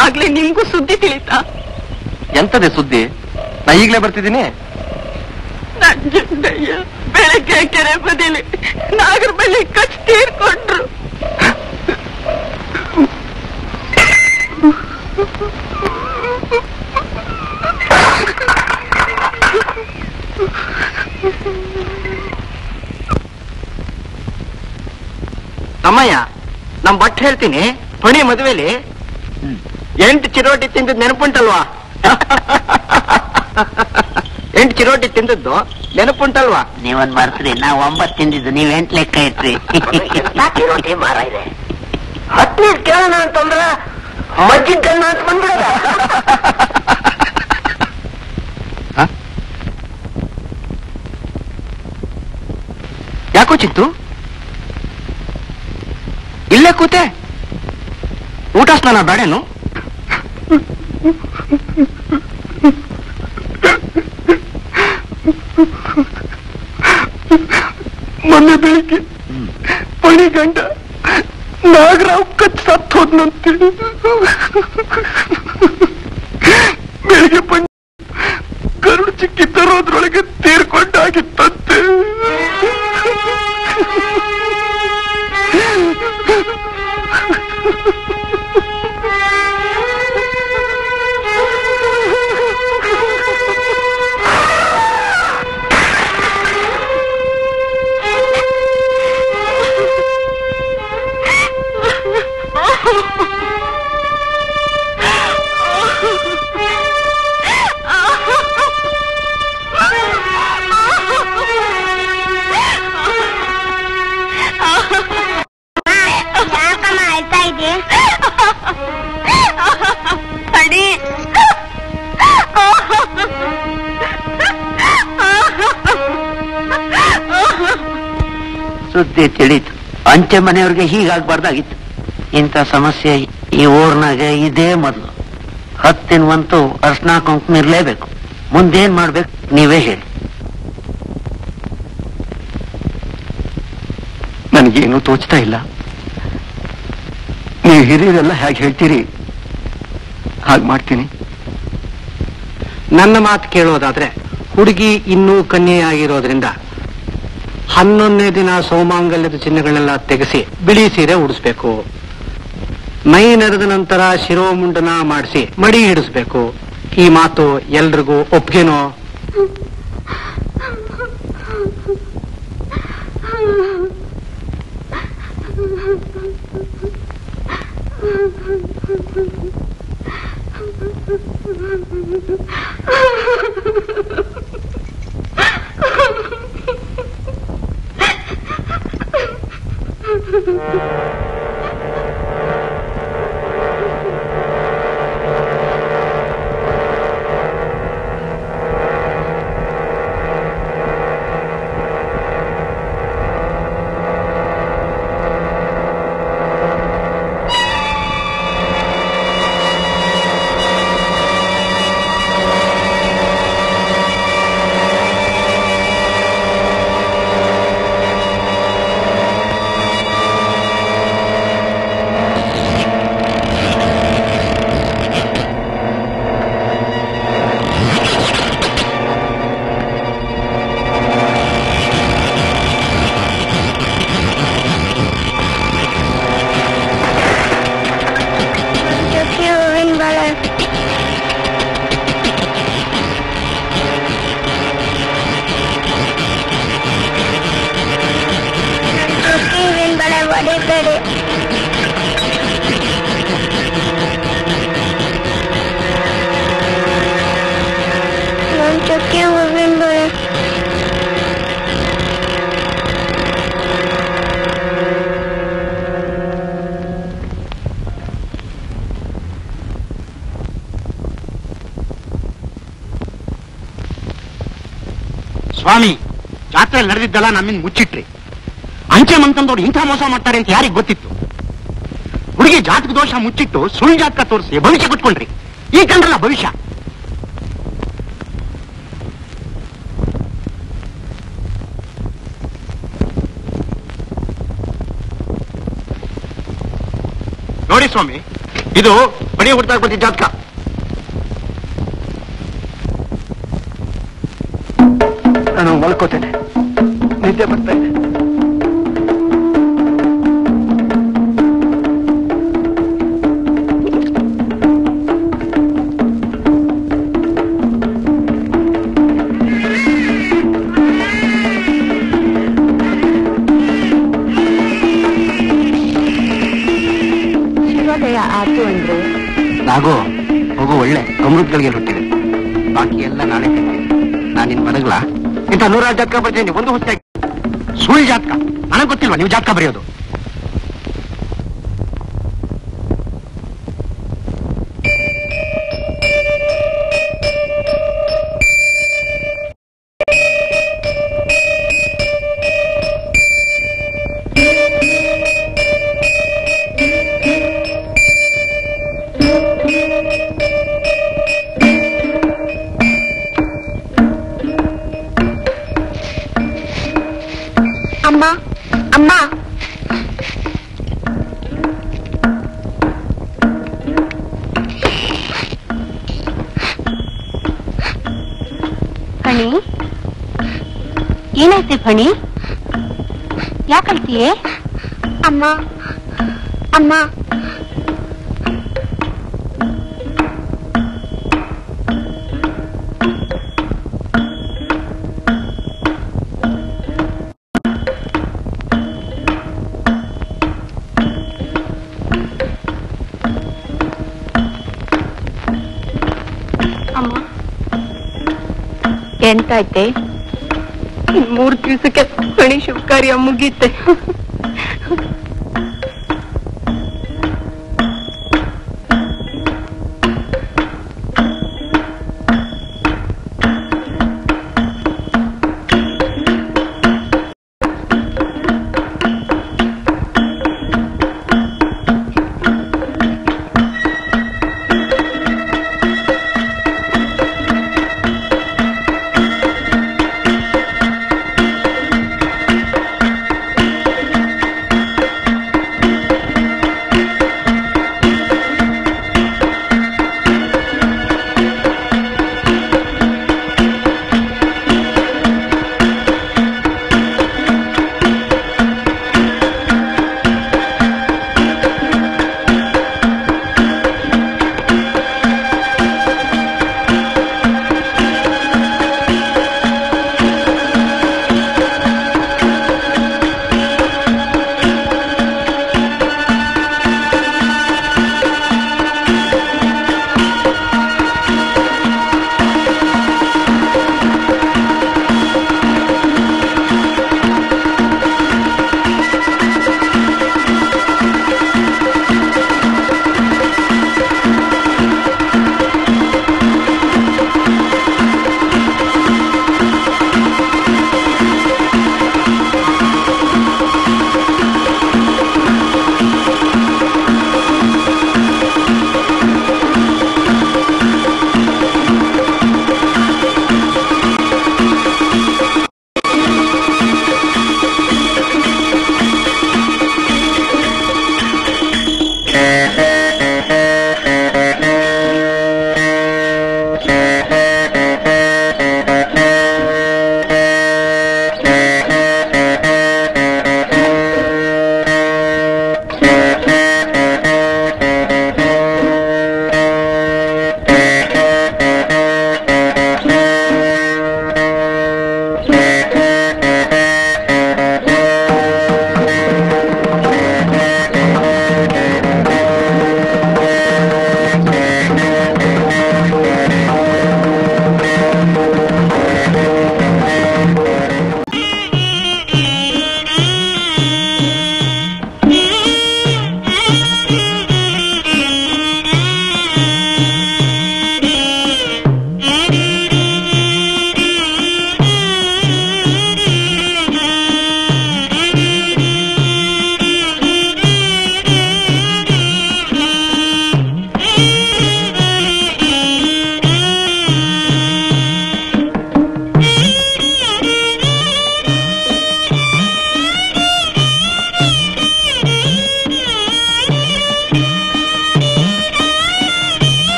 ಆಗ್ಲೇ ನಿಮ್ಗೂ ಸುದ್ದಿ ತಿಳಿತಾ? ಎಂತದೆ ಸುದ್ದಿ? ನಾ ಈಗ್ಲೇ ಬರ್ತಿದ್ದೀನಿ. ನಂಜುಂಡಯ್ಯ ಬೆಳಗ್ಗೆ ಕೆರೆ ಬದಿಲಿ ನಾಗರ ಬಲ್ಲಿ ಕಚ್ ತೀರ್ಕೊಂಡ್ರು. ತಮ್ಮಯ್ಯ, ನಮ್ ಬಟ್ ಹೇಳ್ತೀನಿ, ಪಣಿ ಮದುವೆಲಿ 8 ಚಿರೋಟಿ ತಿಂದದ್ದು ನೆನಪುಂಟಲ್ವಾ? 8 ಚಿರೋಟಿ ತಿಂದದ್ದು ನೆನಪುಂಟಲ್ವಾ? ನೀವೊಂದ್ ಮರ್ಸ್ರಿ, ನಾವ್ 9 ತಿಂದಿದ್ದು, ನೀವ್ 8 ಲೆಕ್ಕ ಇಟ್ರಿ. ಚಿರೋಟಿ ಮಾರ ಇದೆ. 10 ಕೇಳೋಣ ಅಂತಂದ್ರ ಮಜ್ಜಿಗನ್ನ ಅಂತ ಬಂದ್ಬಿಡ. ಯಾಕೋ ಚಿತ್ತು ಇಲ್ಲೇ ಕೂತೆ? ಊಟ ಸ್ನಾನ ಬೇಡೇನು? ಮೊನ್ನೆ ಬೆಳಿಗ್ಗೆ ಪಣಿ ಗಂಡ ನಾಗರಾವ್ ಕಚ್ ಸತ್ ಹೋದ್ನಂತೆ. ಬೆಳಿಗ್ಗೆ ಪಣಿ ಗರುಡು ಚಿಕ್ಕಿ ತರೋದ್ರೊಳಗೆ ತೀರ್ಕೊಂಡಾಗಿತ್ತಂತೆ. ಸುದ್ದಿ ತಿಳಿತು. ಅಂಚೆ ಮನೆಯವ್ರಿಗೆ ಹೀಗಾಗ್ಬಾರ್ದಾಗಿತ್ತು. ಇಂಥ ಸಮಸ್ಯೆ ಈ ಊರ್ನಾಗೆ ಇದೇ ಮೊದಲು. 10 ದಿನವಂತೂ ಅರ್ಶನ ಕುಂಕುಮ ಇರ್ಲೇಬೇಕು. ಮುಂದೇನ್ ಮಾಡ್ಬೇಕು ನೀವೇ ಹೇಳಿ. ನನಗೇನು ತೋಚ್ತಾ ಇಲ್ಲ. ನೀವು ಹಿರಿಯರೆಲ್ಲ ಹೇಗೆ ಹೇಳ್ತೀರಿ ಹಾಗೆ ಮಾಡ್ತೀನಿ. ನನ್ನ ಮಾತು ಕೇಳೋದಾದ್ರೆ, ಹುಡುಗಿ ಇನ್ನೂ ಕನ್ಯೆಯಾಗಿರೋದ್ರಿಂದ 11ನೇ ದಿನ ಸೋಮಾಂಗಲ್ಯದ ಚಿಹ್ನೆಗಳೆಲ್ಲ ತೆಗೆಸಿ ಬಿಳಿ ಸೀರೆ ಉಡಿಸ್ಬೇಕು. ಮೈ ನೆರೆದ ನಂತರ ಶಿರೋಮುಂಡನ ಮಾಡಿಸಿ ಮಡಿ ಹಿಡಿಸ್ಬೇಕು. ಈ ಮಾತು ಎಲ್ರಿಗೂ ಒಪ್ಗೆನೋ? ಸ್ವಾಮಿ, ಜಾತ್ರೆ ನಡೆದಿದ್ದಲ್ಲ ನಮ್ಮಿಂದ ಮುಚ್ಚಿಟ್ರಿ. ಅಂಚೆ ಮಂತಂದವ್ರು ಇಂಥ ಮೋಸ ಮಾಡ್ತಾರೆ ಅಂತ ಯಾರಿಗ್ ಗೊತ್ತಿತ್ತು? ಹುಡುಗಿ ಜಾತಕ ದೋಷ ಮುಚ್ಚಿಟ್ಟು ಸುಳ್ಳು ಜಾತಕ ತೋರಿಸಿ ಭವಿಷ್ಯ ಕೊಟ್ಕೊಂಡ್ರಿ. ಈ ಕಂಡ್ರಲ್ಲ ಭವಿಷ್ಯ. ನೋಡಿ ಸ್ವಾಮಿ, ಇದು ಬಡಿ ಹುಡ್ತಾ ಬಂದಿದ್ದ ಜಾತಕ. ನಾನು ಮಲ್ಕೋತೇನೆ, ನಿದ್ದೆ ಬರ್ತಾ ಇದೆ. ಶಿವೋದಯ ಆತು ಅಂದ್ರೆ ನಾಗೋ ಹೋಗೋ ಒಳ್ಳೆ ಅಮೃತಗಳಿಗೆ ಹುಟ್ಟಿದೆ. ಬಾಕಿ ಎಲ್ಲ ನಾಳೆ ಕಟ್ತೀನಿ. ನಾನು ನಿನ್ ಮನಗ್ಲಾ ಇಂಥ 100 ಜಾತಕ ಬರ್ತೀನಿ. ಒಂದು ಹೊತ್ತಾಗಿ ಸುಳ್ಳು ಜಾತಕ. ನನಗೆ ಗೊತ್ತಿಲ್ವಾ ನೀವು ಜಾತಕ ಬರೆಯೋದು? ಅಮ್ಮ ಅಮ್ಮ, ಫಣಿ, ಏನಾಯ್ತೆ ಫಣಿ? ಯಾಕಳ್ತೀಯೇ? ಅಮ್ಮ ಅಮ್ಮ, ಎಂತಾಯ್ತೆ? 3 ದಿವಸಕ್ಕೆ ಫಣಿ ಶುಭ ಕಾರ್ಯ ಮುಗೀತೆ.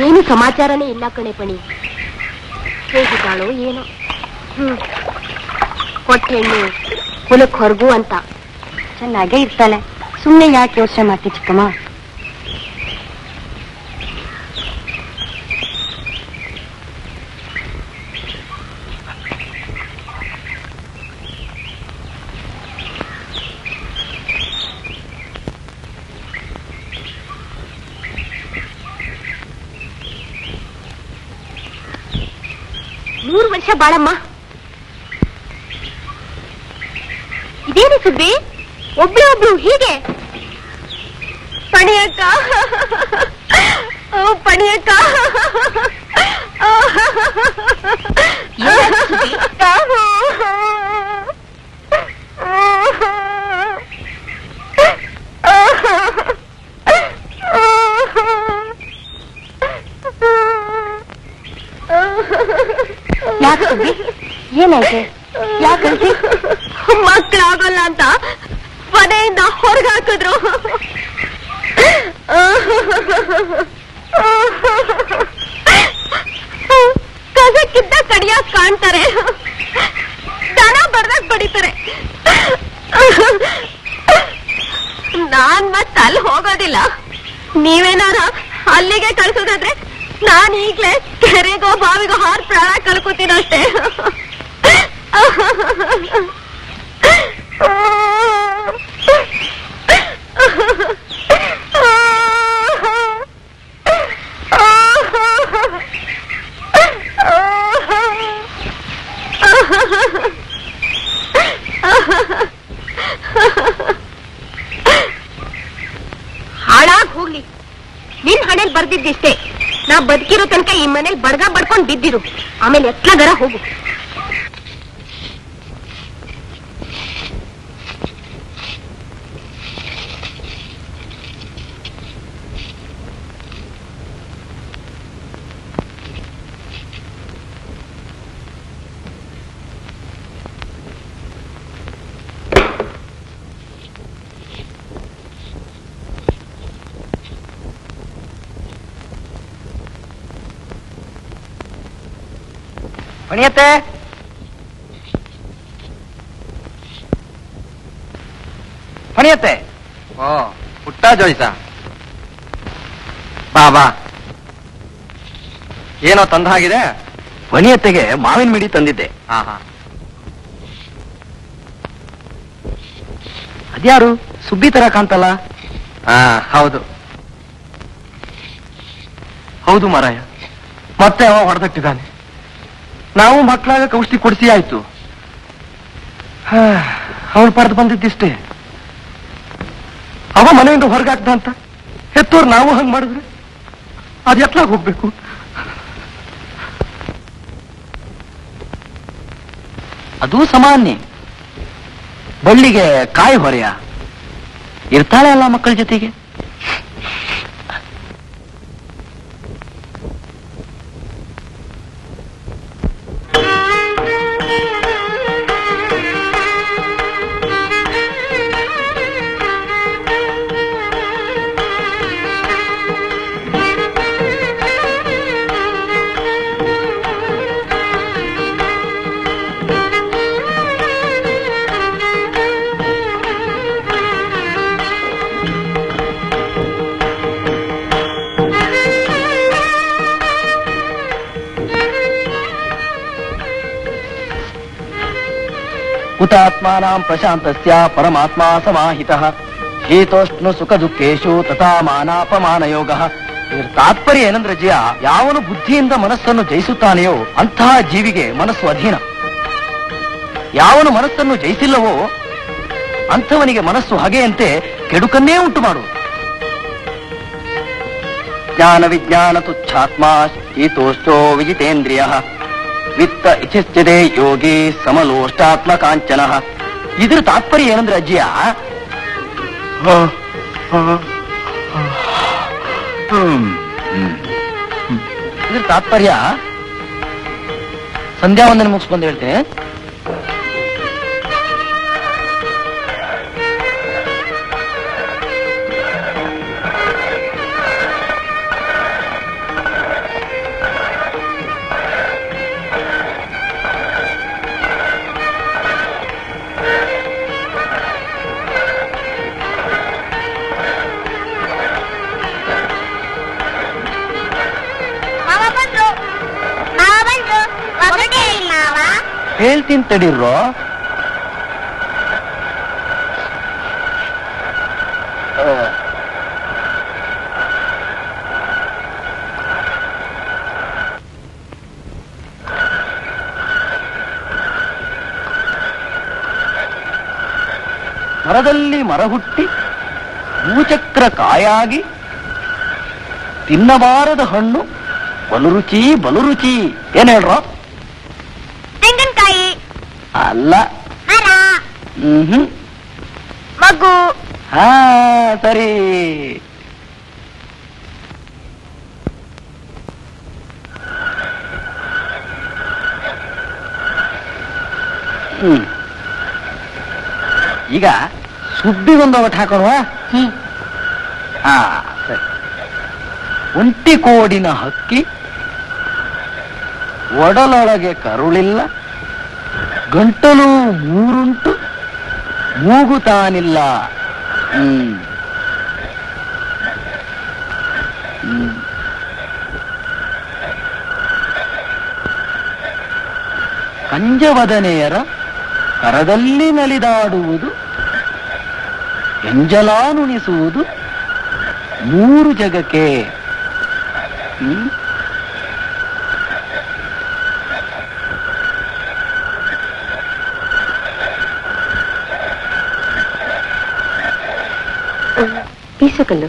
ಏನು ಸಮಾಚಾರನೇ ಇಲ್ಲ ಕಣೆ ಪಣಿ. ಹೇಗಿದ್ದಾಳೋ ಏನೋ. ಕೊಟ್ಟ ಹೆಣ್ಣು ಕುಲಕ್ ಹೊರಗು ಅಂತ ಚೆನ್ನಾಗೇ ಇರ್ತಾಳೆ. ಸುಮ್ಮನೆ ಯಾಕೆ ಯೋಚನೆ ಮಾಡ್ತಿ ಚಿಕ್ಕಮ್ಮ? ನೂರು ವರ್ಷ ಬಾಳಮ್ಮ. ಇದೇನು ಸುದ್ದಿ? ಒಬ್ಳು ಹೀಗೆ ಪಣಿಯಕ್ಕ ಪಣಿಯಕ್ಕ ಯಾಕೆ ಏನಾಯ್ತು? ಯಾಕಂತ ಮಕ್ಕಳಾಗಲ್ಲ ಅಂತ ಮನೆಯಿಂದ ಹೊರಗೆ ಹಾಕಿದ್ರು. ಕಸಕ್ಕಿದ್ದ ಕಡಿಯಾಕ್ ಕಾಣ್ತಾರೆ, ದನ ಬರ್ದಾಗ ಬಡಿತಾರೆ. ನಾನ್ ಮತ್ತ ಅಲ್ಲಿ ಹೋಗೋದಿಲ್ಲ. ನೀವೇನಾರ ಅಲ್ಲಿಗೆ ಕಳ್ಸೋದಾದ್ರೆ ನಾನ್ ಈಗ್ಲೇ ಕೆರೆಗೋ ಬಾವಿಗೋ ಹಾರ್ ಪ್ರಾಣ ಕಳ್ಕೊತೀನಷ್ಟೇ. ಹಾಳಾಗ್ ಹೋಗ್ಲಿ, ನಿನ್ ಹಣೆಲ್ ಬರ್ದಿದ್ದಿಷ್ಟೇ. ನಾ ಬದುಕಿರೋ ತನಕ ಈ ಮನೇಲಿ ಬಡ್ಗ ಬಡ್ಕೊಂಡ್ ಬಿದ್ದಿರು, ಆಮೇಲೆ ಎತ್ಲಾಗರ ಹೋಗು. ಪಣಿಯತ್ತೆ, ಪಣಿಯತ್ತೆ. ಓ ಪುಟ್ಟ ಜೋಯಿಸ, ಬಾ. ಏನೋ ತಂದ ಹಾಗಿದೆ. ಪಣಿಯತ್ತೆಗೆ ಮಾವಿನ ಮಿಡಿ ತಂದಿದ್ದೆ. ಅದ್ಯಾರು ಸುಬ್ಬಿ ತರ ಕಾಣ್ತಲ್ಲ? ಹೌದು ಹೌದು ಮಾರಾಯ, ಮತ್ತೆ ಅವ ಹೊಡೆದಟ್ಟಿದ್ದಾನೆ. ನಾವು ಮಕ್ಕಳಾಗ ಔಷಧಿ ಕೊಡಿಸಿ ಆಯ್ತು. ಅವಳು ಪಡೆದು ಬಂದಿದ್ದಿಷ್ಟೇ. ಅವ ಮನೆಯಿಂದ ಹೊರಗಾಕ್ದ ಅಂತ ಹೆತ್ತೋರು ನಾವು ಹಂಗ್ ಮಾಡಿದ್ರೆ ಅದ್ ಎತ್ಲಾಗ ಹೋಗ್ಬೇಕು? ಅದು ಸಾಮಾನ್ಯ. ಬಳ್ಳಿಗೆ ಕಾಯಿ ಹೊರೆಯ ಇರ್ತಾಳೆ ಅಲ್ಲ ಮಕ್ಕಳ ಜೊತೆಗೆ. ಹುತಾತ್ಮಾನಾಂ ಪ್ರಶಾಂತಸ್ಯ ಪರಮಾತ್ಮ ಸಮಾಹಿತಃ ಶೀತೋಷ್ಣ ಸುಖ ದುಃಖೇಶು ತಥಾ ಮಾನಾಪಮಾನ ಯೋಗಃ. ಇದರ ತಾತ್ಪರ್ಯ ಏನಂದ್ರೆ ಜಿಯ, ಯಾವನು ಬುದ್ಧಿಯಿಂದ ಮನಸ್ಸನ್ನು ಜಯಿಸುತ್ತಾನೆಯೋ ಅಂತಹ ಜೀವಿಗೆ ಮನಸ್ಸು ಅಧೀನ. ಯಾವನು ಮನಸ್ಸನ್ನು ಜಯಿಸಿಲ್ಲವೋ ಅಂಥವನಿಗೆ ಮನಸ್ಸು ಹಗೆಯಂತೆ ಕೆಡುಕನ್ನೇ ಉಂಟು ಮಾಡುವುದು. ಜ್ಞಾನ ವಿಜ್ಞಾನ ತುಚ್ಛಾತ್ಮ ಶೀತೋಷ್ಟೋ ವಿಜಿತೇಂದ್ರಿಯ ವಿತ್ತ ಇಚ್ಛಿಸ್ತಿದೆ ಯೋಗಿ ಸಮಲೋಷ್ಟಾತ್ಮಕಾಂಚನ. ಇದ್ರ ತಾತ್ಪರ್ಯ ಏನಂದ್ರೆ ಅಜ್ಜಿಯ, ಇದ್ರ ತಾತ್ಪರ್ಯ ಸಂಧ್ಯಾ ವಂದನೆ ಮುಗಿಸ್ಕೊಂಡು ಹೇಳ್ತೇನೆ. ಹೇಳ್ತೀನಿ ತಡೀರ್ರೋ. ಮರದಲ್ಲಿ ಮರ ಹುಟ್ಟಿ ಭೂಚಕ್ರ ಕಾಯಾಗಿ ತಿನ್ನಬಾರದ ಹಣ್ಣು ಬಲು ರುಚಿ ಬಲು ರುಚಿ. ಏನ್ ಹೇಳ್ರೋ? ತೆಂಗಿನಕಾಯಿ ಅಲ್ಲ. ಮಗು. ಹಾ ಸರಿ. ಈಗ ಸುಬ್ಬಿಗೊಂದು ಒಟ್ಟು ಹಾಕೋಣ. ಹಾ ಸರಿ. ಒಂಟಿ ಕೋಡಿನ ಹಕ್ಕಿ ಒಡಲೊಳಗೆ ಕರುಳಿಲ್ಲ, ಗಂಟಲು ಮೂರುಂಟು, ಮೂಗು ತಾನಿಲ್ಲ. ಕಂಜವದನೆಯರ ಕರದಲ್ಲಿ ನಲಿದಾಡುವುದು, ಎಂಜಲಾನುಣಿಸುವುದು ಮೂರು ಜಗಕ್ಕೆ. ಬೀಸುಕಲ್ಲು.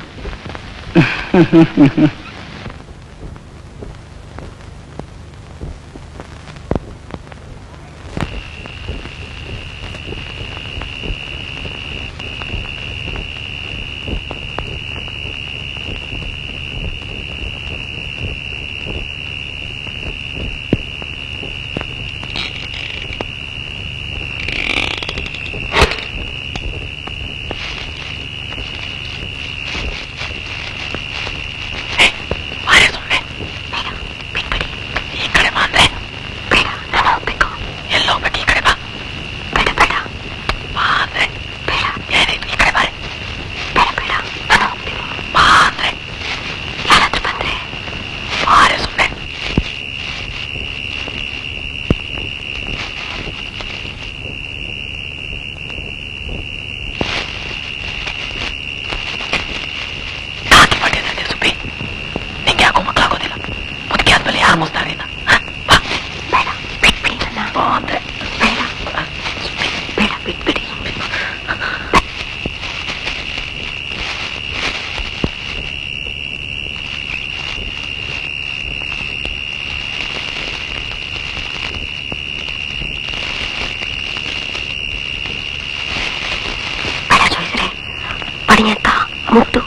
ಮುಟ್ಟು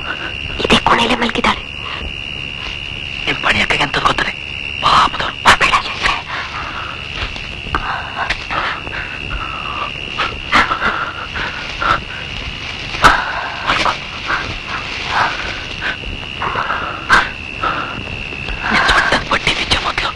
ಇದೇ ಕೊನೆಯಲ್ಲೇ ಮಲಗಿದ್ದಾಳೆ. ನಿಮ್ ಪಣಿಯಕ್ಕೆ ಅಂತ ಗೊತ್ತದೆ. ಪಾಪದವ್ರು ಬಟ್ಟಿ ಬಿಚ್ಚ ಮೊದಲು.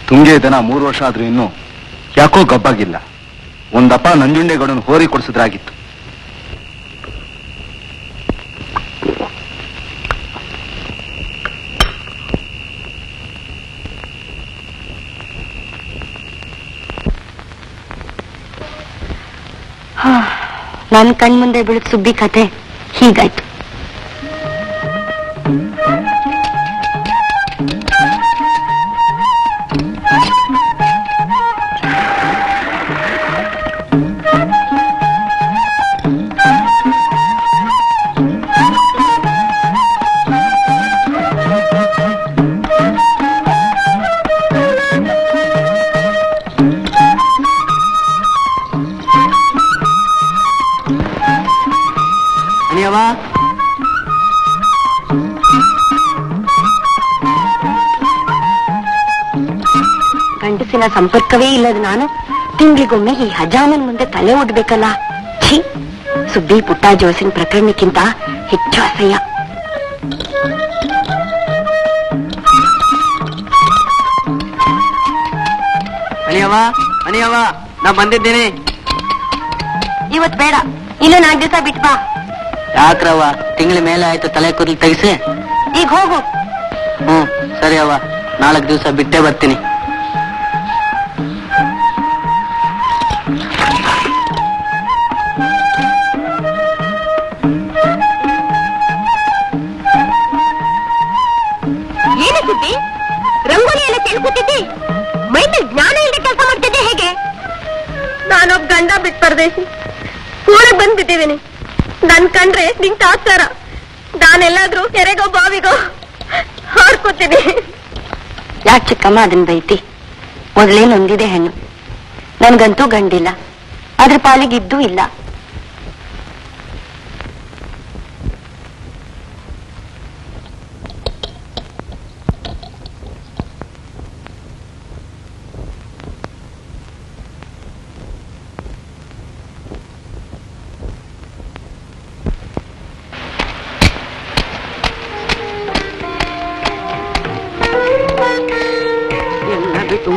ತುಂಗೆ ದನ 3 ವರ್ಷ ಆದ್ರೂ ಇನ್ನು ಯಾಕೋ ಗಬ್ಬಾಗಿಲ್ಲ. ಒಂದಪ್ಪ ನಂಜುಂಡೇಗೌಡನ ಹೋರಿ ಕೊಡಿಸಿದ್ರಾಗಿತ್ತು. ನನ್ ಕಣ್ಮುಂದೆ ಬೀಳಿದ ಸುಬ್ಬಿ ಕತೆ ಹೀಗಾಯ್ತು. ಅನಿಯವ್ವ ಹೆಂಗಸಿನ ಸಂಪರ್ಕವೇ ಇಲ್ಲದ ನಾನು ತಿಂಗಳಿಗೊಮ್ಮೆ ಈ ಹಜಾಮನ್ ಮುಂದೆ ತಲೆ ಒಡ್ಬೇಕಲ್ಲ. ಛೀ, ಸುದ್ದಿ ಪುಟ್ಟ ಜೋಸಿನ ಪ್ರಕರಣಕ್ಕಿಂತ ಹೆಚ್ಚು ಅಸಹ್ಯ. ಅನಿಯವ್ವ, ನಾ ಬಂದಿದ್ದೇನೆ. ಇವತ್ ಬೇಡ, ಇನ್ನು 4 ದಿವಸ ಬಿಟ್ ಬಾ. ಯಾಕ್ರವ್ವ, ತಿಂಗಳ ಮೇಲೆ ಆಯ್ತು ತಲೆ ಕೂದಲು ತೆಗಿಸಿ. ಈಗ ಹೋಗು. ಸರಿ ಅವ್ವ, 4 ದಿವಸ ಬಿಟ್ಟೇ ಬರ್ತೀನಿ. ಏನು ಸುದ್ದಿ? ರಂಗೋಲಿ ಎಲ್ಲ ತಿಳ್ಕೊತಿದ್ದಿ, ಮೈಮೇಲೆ ಜ್ಞಾನ ಇಲ್ಲದೆ ಕೆಲಸ ಮಾಡ್ತಿದ್ದೆ ಹೇಗೆ? ನಾನೊಬ್ಬ ಗಂಡ ಬಿಟ್ಟು ಪರದೇಶಿ ಊರೇ ಬಂದ್ಬಿಟ್ಟಿದ್ದೀನಿ. ನನ್ ಕಂಡ್ರೆ ನಿಂತ ಆಚಾರ. ನಾನೆಲ್ಲಾದ್ರೂ ಕೆರೆಗೋ ಬಾವಿಗೋ ಹಾರ್ಕೋತೀನಿ. ಯಾಕೆ ಚಿಕ್ಕಮ್ಮ ಅದನ್ನ ಬೈತಿ? ಮೊದಲೇ ನೊಂದಿದೆ ಹೆಣ್ಣು. ನನ್ಗಂತೂ ಗಂಡಿಲ್ಲ, ಅದ್ರ ಪಾಲಿಗಿದ್ದೂ ಇಲ್ಲ.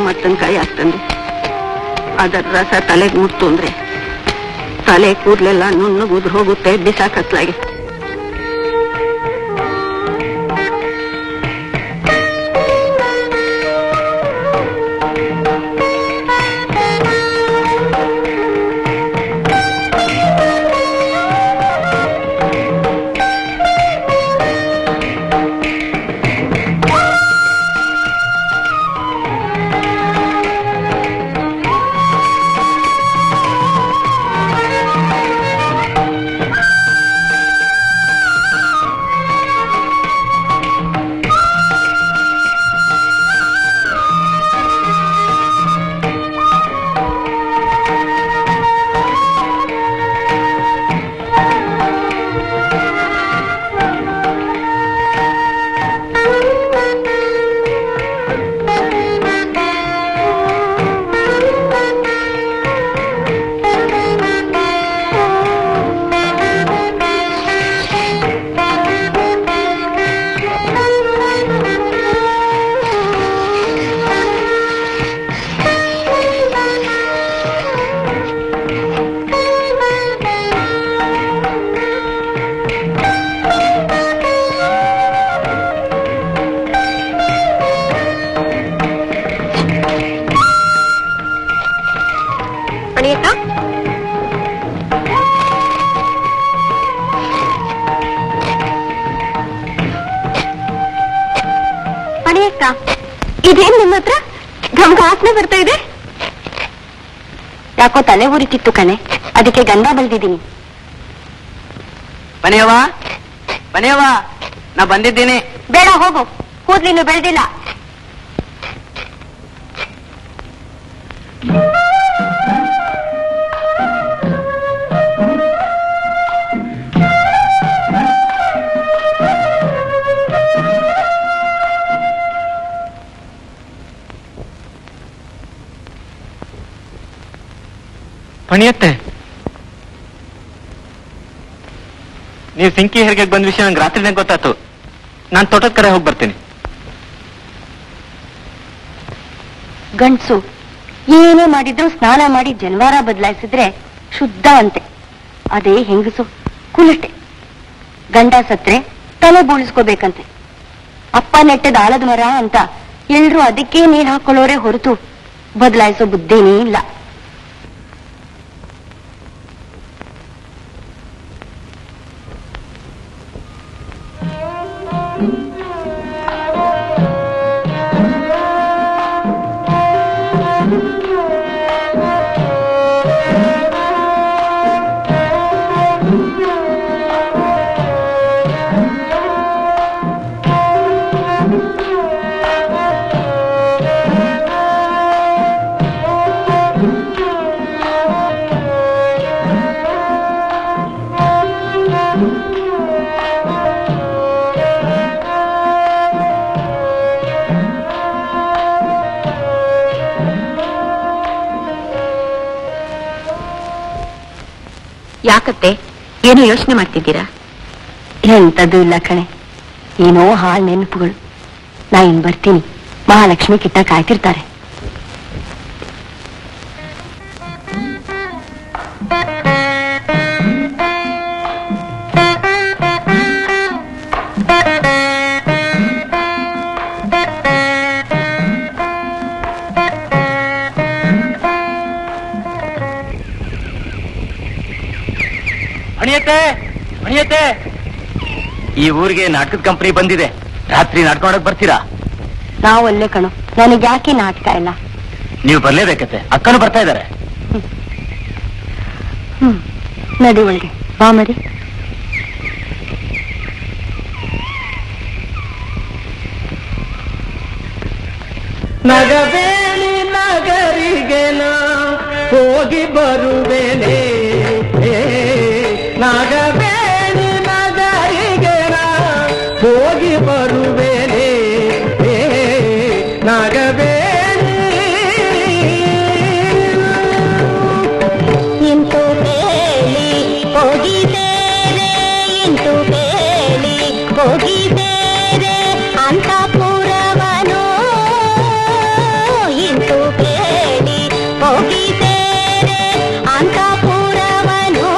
ಮತ್ತನ್ ಕೈ ಹಾಕ್ತಂದೆ, ಅದರ ರಸ ತಲೆಗೆ ಮುಟ್ಟು ಅಂದ್ರೆ ತಲೆ ಕೂದಲೆಲ್ಲ ನುಣ್ಣಗುದ್ರು ಹೋಗುತ್ತೆ. ಬಿಸಾಕತ್ಲಾಗೆ ಇದೇನ್ ನಿಮ್ಮ ಹತ್ರ ಗಂಧ ವಾಸನೆ ಬರ್ತಾ ಇದೆ? ಯಾಕೋ ತಲೆ ಉರಿತಿತ್ತು ಕಣೆ, ಅದಕ್ಕೆ ಗಂಧ ಬಲ್ದಿದ್ದೀನಿ. ಬನ್ನಿಯವ್ವ, ನಾ ಬಂದಿದ್ದೀನಿ. ಬೇಡ, ಹೋಗು, ಕೂದ್ಲಿನ್ನು ಬೆಳೆದಿಲ್ಲ. ಪಣಿಯತ್ತೆ, ನೀವು ಸಿಂಕಿ ಹೆರಿಗೆ ಬಂದ ವಿಷಯ ನಂಗೆ ರಾತ್ರಿನೇ ಗೊತ್ತಾಯ್ತು. ನಾನು ತೋಟದ ಕಡೆ ಹೋಗಿ ಬರ್ತೀನಿ. ಗಂಡ್ಸು ಏನೇ ಮಾಡಿದ್ರು ಸ್ನಾನ ಮಾಡಿ ಜನವಾರ ಬದಲಾಯಿಸಿದ್ರೆ ಶುದ್ಧ ಅಂತೆ. ಅದೇ ಹೆಂಗಸು ಕುಲಟೆ. ಗಂಡ ಸತ್ರೆ ತಲೆ ಬೋಳಿಸ್ಕೋಬೇಕಂತೆ. ಅಪ್ಪ ನೆಟ್ಟದ ಆಲದ ಮರ ಅಂತ ಎಲ್ರೂ ಅದಕ್ಕೆ ನೀರ್ ಹಾಕೊಳ್ಳೋರೆ ಹೊರತು ಬದಲಾಯಿಸೋ ಬುದ್ಧಿನೇ ಇಲ್ಲ. ಯಾಕತ್ತೆ ಏನೋ ಯೋಚನೆ ಮಾಡ್ತಿದ್ದೀರಾ? ಎಂತದ್ದು ಇಲ್ಲ ಕಣೆ, ಏನೋ ಹಾಳು ನೆನಪುಗಳು. ನಾ ಇನ್ ಬರ್ತೀನಿ, ಮಹಾಲಕ್ಷ್ಮಿ ಕಿಟ್ಟ ಕಾಯ್ತಿರ್ತಾರೆ. ಅಣಿಯತ್ತೆ, ಈ ಊರಿಗೆ ನಾಟಕದ ಕಂಪನಿ ಬಂದಿದೆ. ರಾತ್ರಿ ನಾಟಕ ಮಾಡಕ್ ಬರ್ತೀರಾ? ನಾವು ಅಲ್ಲೇ ಕಣು, ನನಗೆ ಯಾಕೆ ನಾಟಕ ಇಲ್ಲ. ನೀವು ಬರ್ಲೇಬೇಕತ್ತೆ, ಅಕ್ಕನೂ ಬರ್ತಾ ಇದ್ದಾರೆ. ನಡಿ ಒಳಗೆ ಬಾ ಮರಿ. ನಗಬೇಡಿ ನಗರಿಗೆ ನಾ ಹೋಗಿ ಬರುವೆನೆ, ನಗಬೇಡಿ ನಗರಿಗೆ ನಾ ಹೋಗಿ ಬರುವೆನೆ, ನಗಬೇಡಿ. ಇಂತು ಬೇಳಿ ಹೋಗಿದ್ದೇರೆ, ಇಂತು ಬೇಳಿ ಹೋಗಿದ್ದೇರೆ ಅಂತಃಪುರವನು, ಇಂತು ಬೇಳಿ ಹೋಗಿದ್ದೇರೆ ಅಂತಃಪುರವನು,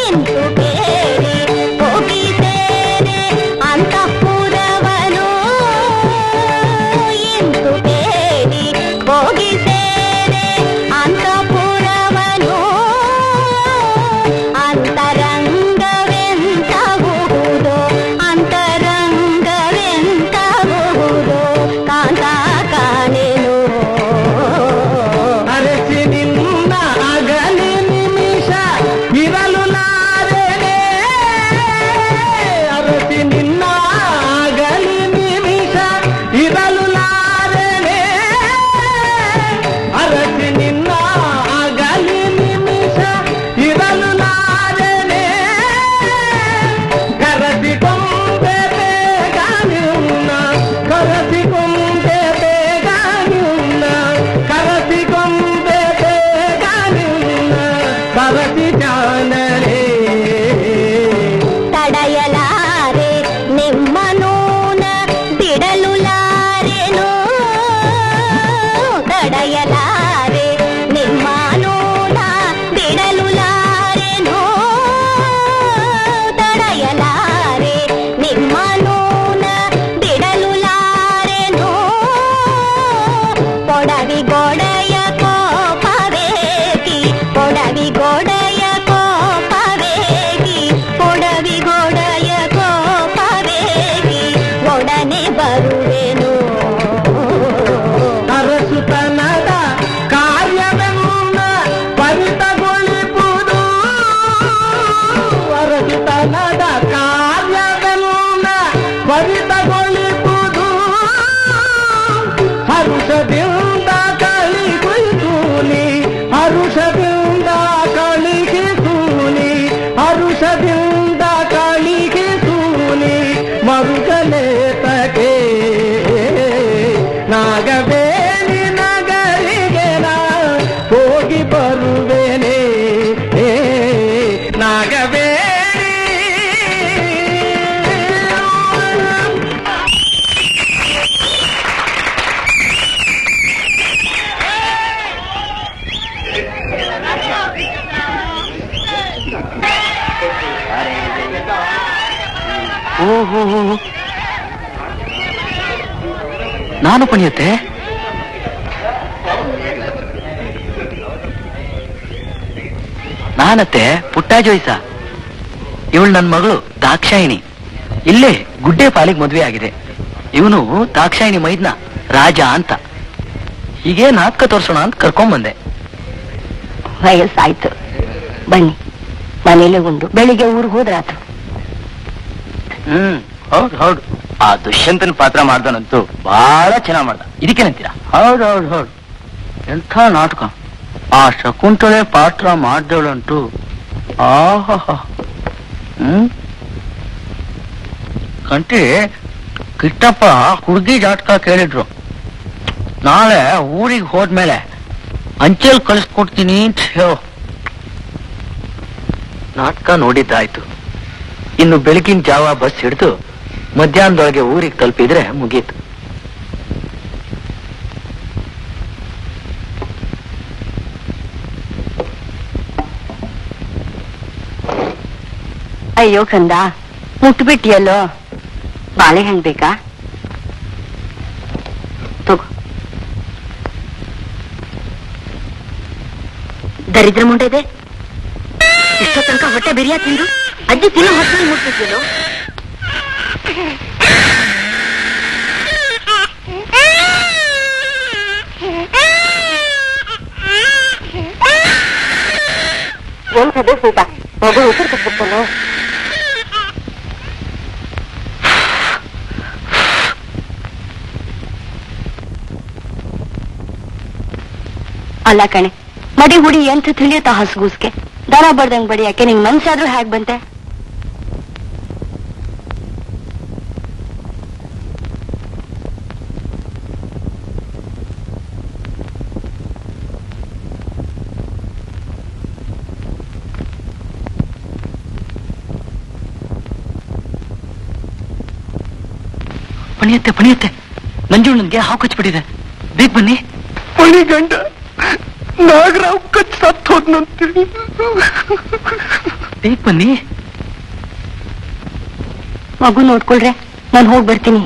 ಇಂತು ಬೇಳಿ ಹೋಗಿದ್ದೇರೆ ಅಂತಃಪುರವನು, ಇಂತು ಬೇಳಿ ಹೋಗಿದ್ದೇರೆ ಅಂತಃಪುರವನು. ಅಂತರಂಗವೆಂತಹುದು, ಅಂತರಂಗವೆಂತಹುದು ಕಾಂತ ಕಾಣೆನು. ಅರಸಿ ನಿನ್ನ ಅಗಲಿ ನಿಮಿಷ ಇರಲು ನಾರೆನೆ, ಅರಸಿ ನಿನ್ನ ಅಗಲಿ ನಿಮಿಷ ಇರಲು ನಾರೆನೆ, ಅರಸಿ ನಿನ್ನ ಅಗಲಿ ನಿಮಿಷ ಇರಲು ನಾರೆನೆ, ಕರೆಸಿಕೊಂಡೆ ಬೇಗ ನಿನ್ನ, ಕರೆಸಿಕೊಂಡೆ ಬೇಗ ನಿನ್ನ, ಕರೆಸಿಕೊಂಡೆ ಬೇಗ ನಿನ್ನ, ಕರೆಸಿ ಜಾನರೇ. ತಡೆಯಲಾರೆ ನಿಮ್ಮನೂನ ಬಿಡಲು ಲಾರೆನು, ತಡೆಯಲಾರೆ ನಿಮ್ಮನೂನ ಬಿಡಲು ಲಾರೆನು, ತಡೆಯಲಾರೆ ನಿಮ್ಮನೂನ ಬಿಡಲು ಲಾರೆನು. ಕೊಡವಿ ಗೋಡೆಯ ಕೋಪವೇಗಿ, ಕೊಡವಿ ಗೋಡೆಯ ಕೋಪವೇಗಿ, ಕೊಡವಿ ಗೋಡೆಯ ಕೋಪವೇಗಿ ಒಡನೆ ಬರುವೆನು. ಅರಸುತನದ ಕಾರ್ಯವೆನ್ನ ಪರಿತಗೊಳಿಪುದು, ಅರಸುತನದ ಕಾರ್ಯವೆನ್ನ ಪರಿತಗೊಳಿಪುದು, ಹರುಷದಿಂದ ಕಳಿಸುನಿ, ಹರುಷದಿಂದ ಕಳಿಸುನಿ, ಹರುಷದಿಂದ ಕಳಿಸುನಿ, ಮರುಗಲೇತಕ್ಕೆ ನಾಗಬೇಡಿ ನಗರಿಗೆ ನಾ ಹೋಗಿ ಬರುವೆನೆ, ನಾಗಬೇಡಿ. ಓಹೋ, ನಾನು ಪಣಿಯತ್ತೆ. ನಾನತ್ತೆ ಪುಟ್ಟ ಜೋಯ್ಸ, ಇವಳು ನನ್ನ ಮಗಳು ದಾಕ್ಷಾಯಿಣಿ. ಇಲ್ಲೇ ಗುಡ್ಡೆ ಪಾಲಿಗೆ ಮದ್ವೆ ಆಗಿದೆ. ಇವನು ದಾಕ್ಷಾಯಿಣಿ ಮೈದ್ನ ರಾಜ ಅಂತ. ಹೀಗೆ ನಾಟಕ ತೋರ್ಸೋಣ ಅಂತ ಕರ್ಕೊಂಡ್ಬಂದೆ. ವಯಸ್ಸಾಯ್ತು, ಬನ್ನಿ ಮನೇಲೆ ಉಂಡು ಬೆಳಿಗ್ಗೆ ಊರಿಗೆ ಹೋದ್ರಾತು. ಹೌದು ಹೌದು, ಆ ದುಷ್ಯಂತನ ಪಾತ್ರ ಮಾಡ್ದನಂತೂ ಬಹಳ ಚೆನ್ನಾಗ್ ಮಾಡ್ದ. ಇದಕ್ಕೇನಂತೀರಾ? ಹೌದು ಹೌದು ಹೌದು, ಎಂಥ ನಾಟಕ. ಆ ಶಕುಂತಳೆ ಪಾತ್ರ ಮಾಡ್ದವಳಂತೂ ಆಹಾ. ಕಂಟಿ ಕಿಟ್ಟಪ್ಪ ಹುಡುಗಿ ಜಾತಕ ಕೇಳಿದ್ರು. ನಾಳೆ ಊರಿಗೆ ಹೋದ್ಮೇಲೆ ಅಂಚೆಲ್ ಕಳಿಸ್ಕೊಡ್ತೀನಿ ಅಂತ ಹೇಳು. ನಾಟಕ ನೋಡಿದ್ದಾಯ್ತು. ಇನ್ನು ಬೆಳಗಿನ ಜಾವ ಬಸ್ ಹಿಡಿದು ಮಧ್ಯಾಹ್ನದೊಳಗೆ ಊರಿಗೆ ತಲುಪಿದ್ರೆ ಮುಗೀತು. ಅಯ್ಯೋ ಕಂದ, ಮುಟ್ಬಿಟ್ಟಿಯಲ್ಲೋ. ಬಾಳೆಹಣ್ಣು ಬೇಕಾ? ತಗೋ. ದರಿದ್ರ ಮುಂಡೆದೆ, ಇಷ್ಟೋ ತನಕ ಹೊಟ್ಟೆ ಬಿರಿಯಾ ತಿಂದು ಅಜ್ಜಿ ತಿನ್ನೋ ಹೊಟ್ಟೆ ಮುಟ್ಬಿಟ್ಟಿಯಲ್ಲೋ. ಎಂಥದೇ ಸೀತಾ, ಮಗು ಉಸಿರು ಕಟ್ಬಿಡ್ತಾನೆ. ಅಲ್ಲ ಕಣೆ, ಮಡಿ ಹುಡಿ ಎಂತ ತಿಳಿಯುತ್ತಾ ಹಸುಗೂಸ್ಗೆ ದರ ಬಡ್ದಂಗ್ ಬಡಿ. ಯಾಕೆ ನಿಂಗ್ ಮನ್ಸಾದ್ರೂ ಹೇಗ್ ಬಂತೆ? ಪಣಿಯತ್ತೆ ನಂಜುಣ್ಣನ್ಗೆ ಹಾವು ಕಚ್ಬಿಟ್ಟಿದೆ. ಬೇಗ ಬನ್ನಿ. ಮಣಿ ಗಂಡ ನಾಗರಾವ್ ಕಚ್ ಸತ್ ಹೋದ್ನಂತೆ. ಬೇಗ ಬನ್ನಿ. ಮಗು ನೋಡ್ಕೊಳ್ರೆ, ನಾನು ಹೋಗಿ ಬರ್ತೀನಿ.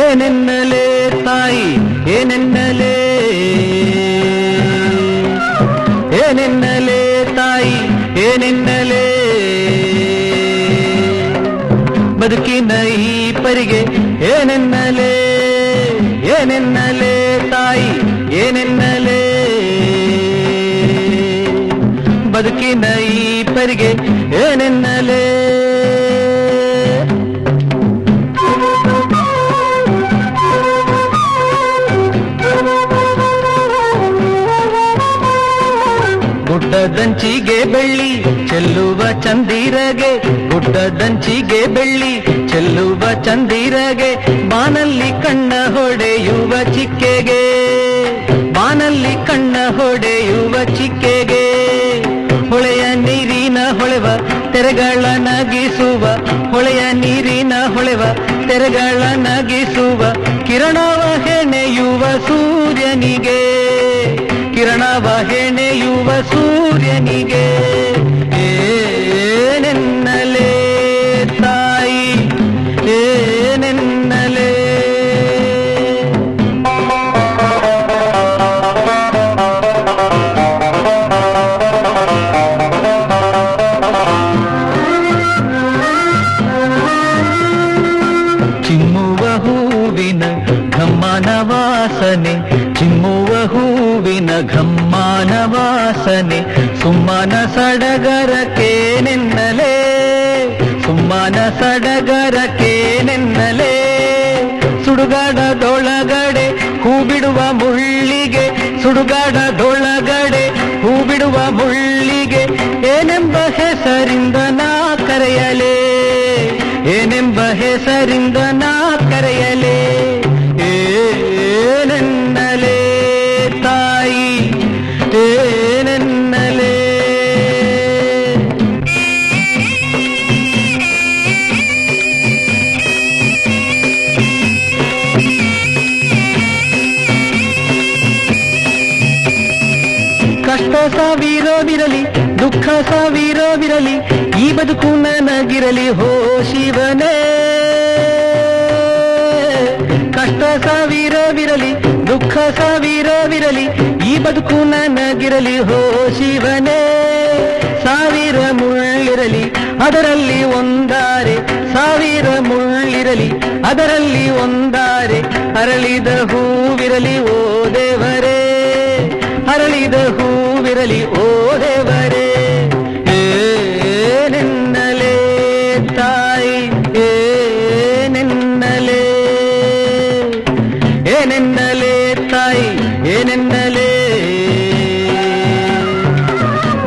ಏನೆನ್ನಲೇ ತಾಯಿ ಏನೆನ್ನಲೇ, ಏನೆನ್ನಲೇ ತಾಯಿ ಏನೆನ್ನಲೇ, ಬದುಕಿನ ಈ ಪರಿಗೆ ಏನೆನ್ನಲೇ, ಏನೆನ್ನಲೇ ತಾಯಿ ಏನೆನ್ನಲೇ, ಬದುಕಿನ ಈ ಪರಿಗೆ ಏನೆನ್ನಲೇ. ಗುಡ್ಡದಂಚಿಗೆ ಬೆಳ್ಳಿ ಚೆಲ್ಲುವ ಚಂದಿರಗೆ, ಗುಡ್ಡದಂಚಿಗೆ ಬೆಳ್ಳಿ ಚೆಲ್ಲುವ ಚಂದಿರಗೆ, ಬಾನಲ್ಲಿ ಕಣ್ಣ ಹೊಡೆಯುವ ಚಿಕ್ಕೆಗೆ, ಬಾನಲ್ಲಿ ಕಣ್ಣ ಹೊಡೆಯುವ ಚಿಕ್ಕೆಗೆ, ಹೊಳೆಯ ನೀರಿನ ಹೊಳೆವ ತೆರೆಗಳ ನಗಿಸುವ, ಹೊಳೆಯ ನೀರಿನ ಹೊಳೆವ ತೆರೆಗಳ ನಗಿಸುವ, ಕಿರಣವ ಹೆಣೆಯುವ ಸೂರ್ಯನಿಗೆ, ಕಿರಣವ ಹೆಣೆಯುವ ಸೂರ್ಯನಿಗೆ, ಏನೆನ್ನಲೇ ತಾಯಿ ಏನೆನ್ನಲೇ. ಚಿಮ್ಮುವ ಹೂವಿನ ಘಮ್ಮನ ವಾಸನೆ, ಚಿಮ್ಮುವ ಹೂವಿನ ಘಮ್ಮನ ವಾಸನೆ, ಸುಮ್ಮನ ಸಡಗರಕ್ಕೇನೆನ್ನಲೇ, ಸುಮ್ಮನ ಸಡಗರಕ್ಕೇನೆನ್ನಲೇ, ಸುಡುಗಾಡದೊಳಗಡೆ ಹೂ ಬಿಡುವ ಮುಳ್ಳಿಗೆ, ಸುಡುಗಾಡದೊಳಗಡೆ ಹೂ ಬಿಡುವ ಮುಳ್ಳಿಗೆ, ಏನೆಂಬ ಹೆಸರಿಂದ ನಾ ಕರೆಯಲೇ, ಏನೆಂಬ ಹೆಸರಿಂದ ನಾ ಕರೆಯಲೇ, ಏನೆನ್ನಲೇ ತಾಯಿ ಏನೆನ್ನಲೇ. ಕಷ್ಟ ಸಾವಿರವಿರಲಿ ದುಃಖ ಸಾವಿರವಿರಲಿ, ಈ ಬದುಕು ನನಗಿರಲಿ ಹೋ ಶಿವನೇ. ಕಷ್ಟ ಸಾವಿರವಿರಲಿ ದುಃಖ ಸಾವಿರವಿರಲಿ, ಈ ಬದುಕು ನನಗಿರಲಿ ಹೋ ಶಿವನೇ. ಸಾವಿರ ಮುಳ್ಳಿರಲಿ ಅದರಲ್ಲಿ ಒಂದಾರೆ, ಸಾವಿರ ಮುಳ್ಳಿರಲಿ ಅದರಲ್ಲಿ ಒಂದಾರೆ, ಅರಳಿದ ಹೂವಿರಲಿ ಓ ದೇವರೇ, ಅರಳಿದ ಹೂವಿರಲಿ ಓ ದೇವರೇ. ಏನೆನ್ನಲೇ ತಾಯಿ ಏನೆನ್ನಲೇ, ಏನೆನ್ನಲೇ ತಾಯಿ ಏನೆನ್ನಲೇ,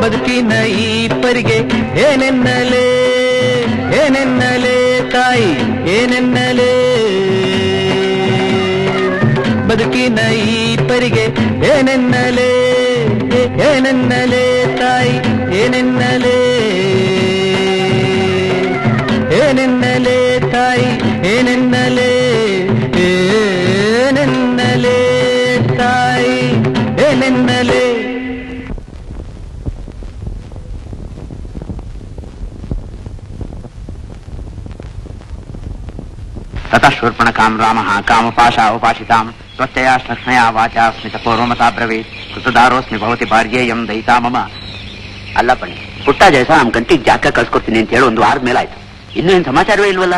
ಬದುಕಿನ ಈ ಪರಿಗೆ ಏನೆನ್ನಲೇ, ಏನೆನ್ನಲೇ ತಾಯಿ ಏನೆನ್ನಲೇ, ಬದುಕಿನ ಈ ಪರಿಗೆ ಏನೆನ್ನಲೇ, ಏನೆನ್ನಲೇ ತಾಯಿ ಏನೆನ್ನಲೇ, ಏನೆನ್ನಲೇ ತಾಯಿ ಏನೆನ್ನಲೇ, ಏನೆನ್ನಲೇ ತಾಯಿ ಏನೆನ್ನಲೇ. ततः शूर्पणखां रामः कामपाशा उपासितां स्वच्छया श्रद्धया वाचा स्मितपूर्वमता ब्रवीत् कृतदारोस्मि भवति भार्येयं दयिता मम. ಅಲ್ಲ ಬನ್ನಿ, ಪುಟ್ಟ ಜಯಸ ನಮ್ಮ ಗಂಟಿಗೆ ಜಾಕ ಕಳ್ಸ್ಕೊಡ್ತೀನಿ ಅಂತ ಹೇಳಿ ಒಂದು ವಾರದ ಮೇಲಾಯ್ತು, ಇನ್ನೂ ಏನ್ ಸಮಾಚಾರವೇ ಇಲ್ವಲ್ಲ?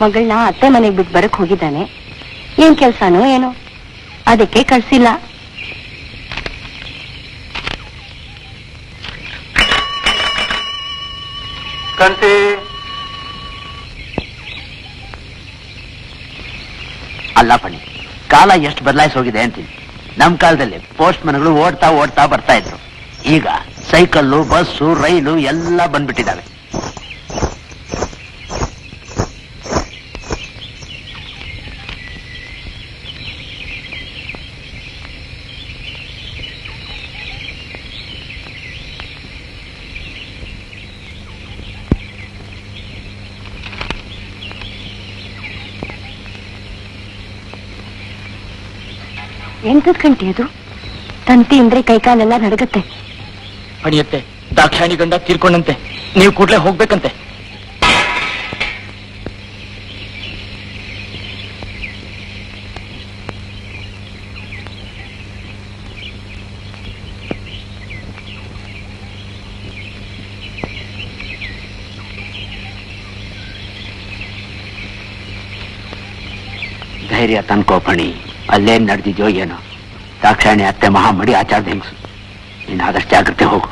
ಮಗಳನ್ನ ಅತ್ತೆ ಮನೆಗೆ ಬಿಟ್ಟು ಬರಕ್ ಹೋಗಿದ್ದಾನೆ, ಏನ್ ಕೆಲ್ಸಾನೋ ಏನೋ ಅದಕ್ಕೆ ಕಳ್ಸಿಲ್ಲ. ಕಂತೆ ಅಲ್ಲ ಬನ್ನಿ, ಕಾಲ ಎಷ್ಟು ಬದಲಾಯಿಸಿ ಹೋಗಿದೆ ಅಂತೀನಿ. ನಮ್ ಕಾಲದಲ್ಲಿ ಪೋಸ್ಟ್ ಮನ್ಗಳು ಓಡ್ತಾ ಓಡ್ತಾ ಬರ್ತಾ ಇದ್ರು, ಈಗ ಸೈಕಲ್ಲು ಬಸ್ಸು ರೈಲು ಎಲ್ಲ ಬಂದ್ಬಿಟ್ಟಿದ್ದಾವೆ. ಎಂಟದ ಗಂಟೆ ಅದು, ತಂತಿ ಅಂದ್ರೆ ಕೈಕಾಲೆಲ್ಲ ನಡಗತ್ತೆ. ಅಣಿಯತ್ತೆ, ದಾಕ್ಷಾಣಿ ಗಂಡ ತೀರ್ಕೊಂಡಂತೆ, ನೀವು ಕೂಡ್ಲೇ ಹೋಗ್ಬೇಕಂತೆ. ಧೈರ್ಯ ತನ್ಕೋಪಣಿ, ಅಲ್ಲೇನ್ ನಡೆದಿದ್ಯೋ ಏನೋ. ದಾಕ್ಷಾಯಣಿ ಅತ್ತೆ ಮಹಾ ಮಡಿ ಆಚಾರದ ಹೆಂಗಸು, ನೀನು ಆದಷ್ಟು ಜಾಗ್ರತೆ ಹೋಗು.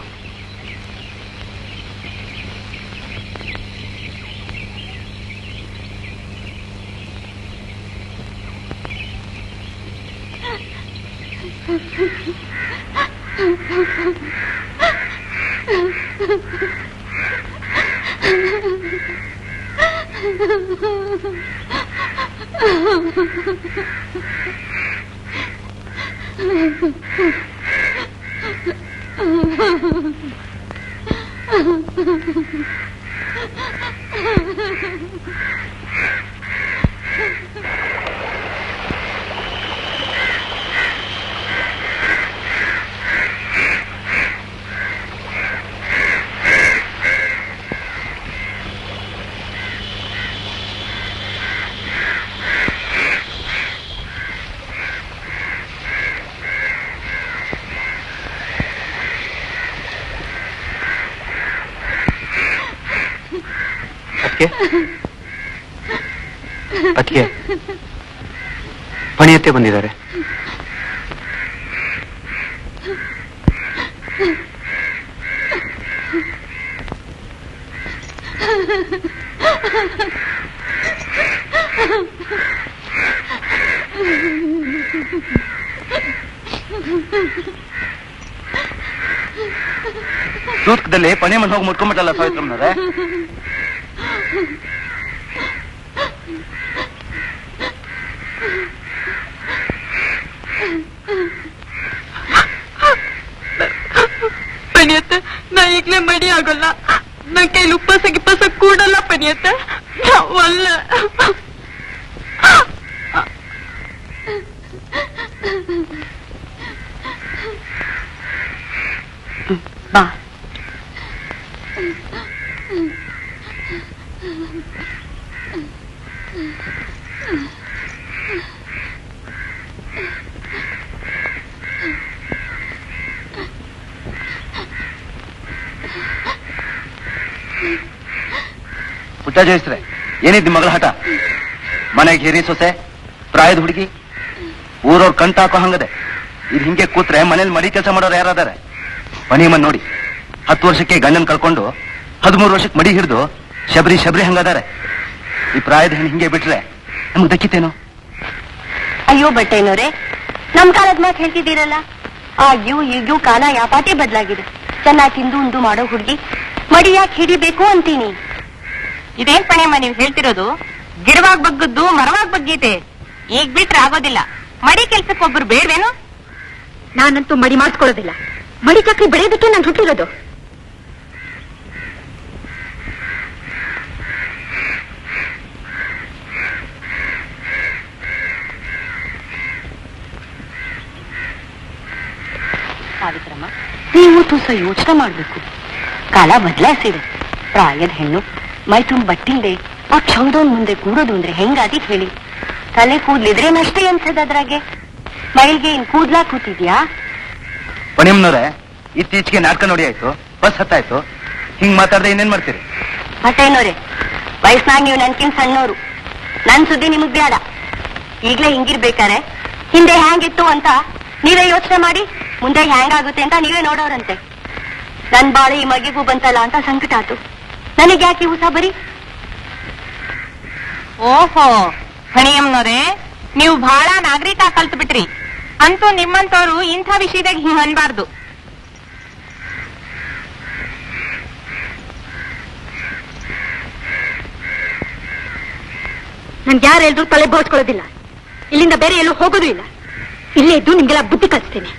ಅದಕ್ಕೆ ಪಣಿಯತ್ತೆ ಬಂದಿದ್ದಾರೆ. ಸೂತ್ಕದಲ್ಲಿ ಪಣಿ ಮನೆ ಹೋಗಿ ಮುಟ್ಕೊಂಡ್ಬಿಟ್ಟಲ್ಲ ಸಾವಿತ್ರಮ್ಮನವ್ರೆ. ಪನಿಯತ್ತೆ, ನಾ ಈಗ್ಲೇ ಮಡಿ ಆಗೋಲ್ಲ, ನನ್ ಕೈಲಿ ಉಪವಾಸ ಕೂಡಲ್ಲ ಪನಿಯತ್ತೆ, ಒಲ್ಲ. ಬಾ. ಪುಟ್ಟ ಜಯಿಸ್ರೆ ಏನಿದ್ ಮಗಳ ಹಠ? ಮನೆಗೆ ಹಿರಿ ಸೊಸೆ, ಪ್ರಾಯದ ಹುಡುಗಿ, ಊರವ್ರ ಕಂಟ ಹಾಕೋ ಹಂಗದೆ. ಇದು ಹಿಂಗೆ ಕೂತ್ರೆ ಮನೇಲಿ ಮಡಿ ಕೆಲಸ ಮಾಡೋರು ಯಾರಾದಾರೆ? ಮನಿಮನ್ ನೋಡಿ, 10 ವರ್ಷಕ್ಕೆ ಗಂಡನ್ ಕಳ್ಕೊಂಡು 13 ವರ್ಷಕ್ಕೆ ಮಡಿ ಹಿಡಿದು ಶಬರಿ ಹಂಗದಾರೆ. ಈ ಪ್ರಾಯದ ಹೆಣ್ಣು ಹಿಂಗೆ ಬಿಟ್ರೆ ನಮ್ಗೆ ದಕ್ಕಿತೇನೋ? ಅಯ್ಯೋ ಬಟ್ಟೆನೋರೆ, ನಮ್ ಕಾಲದ ಮಾತು ಹೇಳ್ತಿದ್ದೀರಲ್ಲ. ಈಗ್ಯೂ ಕಾಲ ಯಾಪಾಟಿ ಬದಲಾಗಿದೆ. ಚೆನ್ನಾಗಿ ತಿಂದು ಉಂಡು ಮಾಡೋ ಹುಡುಗಿ ಮಡಿ ಯಾಕೆ ಹಿಡಿಬೇಕು ಅಂತೀನಿ. ಇದೇನ್ ಪಣೆಯಮ್ಮ ನೀವು ಹೇಳ್ತಿರೋದು? ಗಿಡವಾಗ್ ಬಗ್ಗದ್ದು ಮರವಾಗ್ ಬಗ್ಗೀತೆ. ಈಗ ಬಿಟ್ರೆ ಆಗೋದಿಲ್ಲ. ಮಡಿ ಕೆಲ್ಸಕ್ಕೆ ಒಬ್ರು ಬೇಡ್ವೇನು? ನಾನಂತೂ ಮಡಿ ಮಾಡಿಸ್ಕೊಳ್ಳೋದಿಲ್ಲ. ಮಡಿ ಚಕ್ರಿ ಬೆಳೆಯೋದಕ್ಕೆ ನಾನು ಹುಟ್ಟಿರೋದು. ಸಾವಿತ್ರಮ್ಮ, ನೀವು ತುಸ ಯೋಚನೆ ಮಾಡ್ಬೇಕು. ಕಾಲ ಬದಲಾಯಿಸಿದೆ. ಪ್ರಾಯದ ಹೆಣ್ಣು ಮೈ ತುಂಬ ಬಟ್ಟಿಲ್ದೆ ಆ ಕ್ಷೌದವನ್ ಮುಂದೆ ಕೂಡೋದು ಅಂದ್ರೆ ಹೆಂಗಾದೀತ್ ಹೇಳಿ? ತಲೆ ಕೂದ್ಲಿದ್ರೇನಷ್ಟೇ ಅನ್ಸದ ಅದ್ರಾಗೆ. ಮೈಲ್ಗೆ ಇನ್ ಕೂದ್ಲಾ ಕೂತಿದ್ಯಾ? ಪಣಿಮ್ನವ್ರೆ, ಇತ್ತೀಚೆಗೆ ನಾಟಕ ನೋಡಿ ಆಯ್ತು, ಬಸ್ ಹತ್ತಾಯ್ತು, ಹಿಂಗ್ ಮಾತಾಡ್ದೆ ಇನ್ನೇನ್ ಮಾಡ್ತೀರಿ? ಮತ್ತೇನೋರೆ, ವಯಸ್ನಾಗ ನೀವು ನನ್ಕಿನ್ ಸಣ್ಣೋರು. ನನ್ ಸುದ್ದಿ ನಿಮಗ್ ಬೇಡ. ಈಗ್ಲೇ ಹಿಂಗಿರ್ಬೇಕಾರೆ ಹಿಂದೆ ಹ್ಯಾಂಗಿತ್ತು ಅಂತ ನೀವೇ ಯೋಚನೆ ಮಾಡಿ, ಮುಂದೆ ಹ್ಯಾಂಗಾಗುತ್ತೆ ಅಂತ ನೀವೇ ನೋಡೋರಂತೆ. ನನ್ ಬಾಳೆ ಈ ಮಗಿಗೂ ಬಂತಲ್ಲ ಅಂತ ಸಂಕಟ ಆತು. ನನಗೆ ಯಾಕೆ ಈ ಬರೀ? ಓಹೋ ಪಣಿಯಮ್ಮನವ್ರೆ, ನೀವು ಬಹಳ ನಾಗರಿಕ ಕಲ್ತು ಬಿಟ್ರಿ. ಅಂತೂ ನಿಮ್ಮಂತವ್ರು ಇಂಥ ವಿಷಯದಾಗ ಹಿಂಗ್ ಅನ್ಬಾರ್ದು. ನನ್ಗೆ ಯಾರೆಲ್ಲರೂ ತಲೆ ಬೋಳ್ಸ್ಕೊಳ್ಳೋದಿಲ್ಲ. ಇಲ್ಲಿಂದ ಬೇರೆ ಎಲ್ಲೂ ಹೋಗೋದು ಇಲ್ಲ. ಇಲ್ಲೇ ಇದ್ದು ನಿಮ್ಗೆಲ್ಲ ಬುದ್ಧಿ ಕಲಿಸ್ತೇನೆ.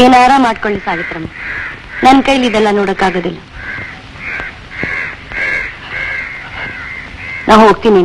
ಏನಾರ ಮಾಡ್ಕೊಳ್ಳಿ ಸಾವಿತ್ರಮ್ಮ, ನನ್ ಕೈಲಿ ಇದೆಲ್ಲ ನೋಡಕ್ಕಾಗೋದಿಲ್ಲ. ನಾ ಹೋಗ್ತೀನಿ.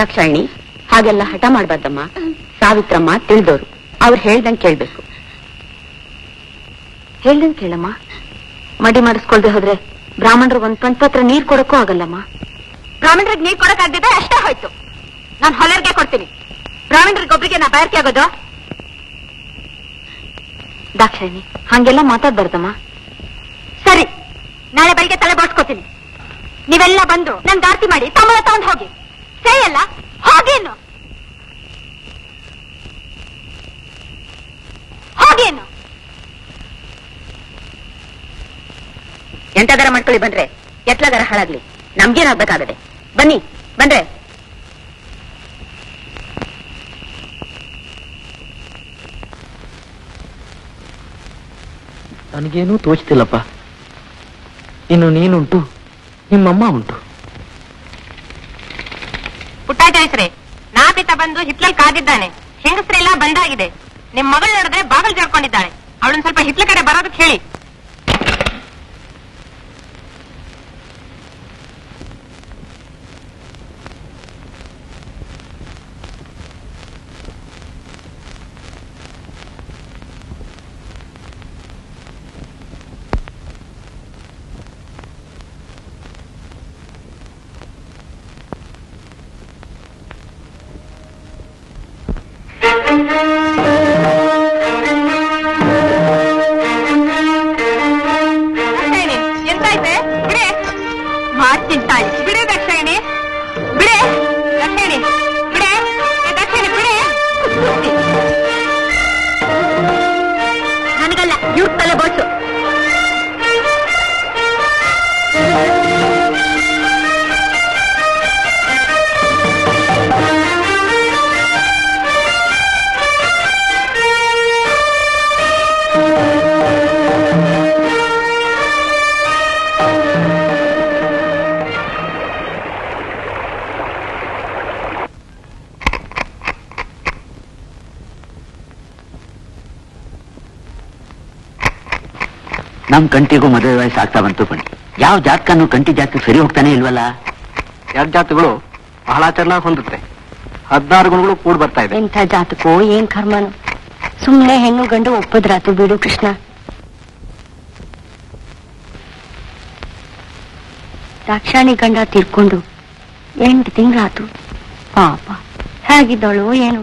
ದಾಕ್ಷಾಯಿಣಿ, ಹಾಗೆಲ್ಲ ಹಠ ಮಾಡ್ಬಾರ್ದಮ್ಮ. ಸಾವಿತ್ರಮ್ಮ ತಿಳಿದೋರು, ಅವ್ರು ಹೇಳ್ದಂಗೆ ಕೇಳ್ಬೇಕು. ಹೇಳ್ದಂಗೆ ಕೇಳಮ್ಮ. ಮಡಿ ಮಾಡಿಸ್ಕೊಳ್ದೆ ಹೋದ್ರೆ ಬ್ರಾಹ್ಮಣರು ಒಂದ್ ಪಂಚಪತ್ರ ನೀರ್ ಕೊಡಕ್ಕೂ ಆಗಲ್ಲಮ್ಮ. ಬ್ರಾಹ್ಮಣರಿಗೆ ನೀರ್ ಕೊಡಕ್ಕಾಗದೆ ಅಷ್ಟೇ ಹೋಯ್ತು. ನಾನು ಹೊಲರ್ಗೆ ಕೊಡ್ತೀನಿ. ಬ್ರಾಹ್ಮಣರಿಗೆ ಒಬ್ರಿಗೆ ನಾ ಬಾರ್ಕೆ ಆಗೋದು? ದಾಕ್ಷಾಯಿಣಿ, ಹಂಗೆಲ್ಲ ಮಾತಾಡ್ಬಾರ್ದಮ್ಮ. ಸರಿ, ನಾಳೆ ಬೆಳಿಗ್ಗೆ ತಲೆ ಬೋಡ್ಸ್ಕೊತೀನಿ. ನೀವೆಲ್ಲ ಬಂದು ನನ್ ಆರತಿ ಮಾಡಿ ತಾಂಬೂಲ ತಗೊಂಡ್ ಹೋಗಿ. ಸರಿ ಅಲ್ಲ? ಹೋಗೇನು ಹೋಗೇನು ಎಂಟದರ ಮಾಡ್ಕೊಳ್ಳಿ. ಬಂದ್ರೆ ಎಟ್ಲದರ ಹಾಳಾಗ್ಲಿ, ನಮ್ಗೇನಾಗ್ಬೇಕಾಗದೆ. ಬನ್ನಿ ಬಂದ್ರೆ. ನನಗೇನೂ ತೋಚ್ತಿಲ್ಲಪ್ಪ. ಇನ್ನು ನೀನುಂಟು, ನಿಮ್ಮಮ್ಮ ಉಂಟು. ಪುಟ್ಟ ಜಯಿಸ್ರೆ, ನಾಪಿತ ಬಂದು ಹಿತ್ಲಲ್ಲಿ ಕಾದಿದ್ದಾನೆ. ಹೆಂಗಸ್ರೆಲ್ಲ ಬಂದಾಗಿದೆ. ನಿಮ್ ಮಗಳು ನೋಡಿದ್ರೆ ಬಾಗಲ್ ಜರ್ಕೊಂಡಿದ್ದಾಳೆ. ಅವಳನ್ನ ಸ್ವಲ್ಪ ಹಿತ್ಲ ಕಡೆ ಬರೋದಕ್ಕೆ ಹೇಳಿ. ಎಂತಾಯ್ತೆ? ಬಿಡೆ ಮಾಡ್ತೀನಿ ತಾಳಿ ಬಿಡೆ. ದಾಕ್ಷಾಯಿಣಿ ಬಿಡೆ, ದಾಕ್ಷಾಯಿಣಿ ಬಿಡೆ. ನನಗಲ್ಲ, ಇವ್ರ ತಲೆ ಬೋಸು. ನಮ್ ಕಂಟಿಗೂ ಮದುವೆ ವಯಸ್ಸು ಆಗ್ತಾ ಬಂತು ಬನ್ನಿ. ಯಾವ ಜಾತಕನು ಕಂಟಿ ಜಾತಕ ಸರಿ ಹೋಗ್ತಾನೆ ಇಲ್ವಲ್ಲ. ಎರಡು ಜಾತಗಳು ಬಹಳ ಚೆನ್ನಾಗಿ ಹೊಂದುತ್ತೆ. 16 ಗುಣಗಳು ಕೂಡ್ ಬರ್ತಾ ಇದೆ. ಎಂಥ ಜಾತಕೋ ಏನ್ ಕರ್ಮನು. ಸುಮ್ನೆ ಹೆಣ್ಣು ಗಂಡು ಒಪ್ಪದ್ರಾತು ಬಿಡು ಕೃಷ್ಣ. ದಾಕ್ಷಾಣಿ ಗಂಡ ತೀರ್ಕೊಂಡು 8 ತಿಂಗಳಾತು. ಪಾಪ ಹೇಗಿದ್ದಳು ಏನು.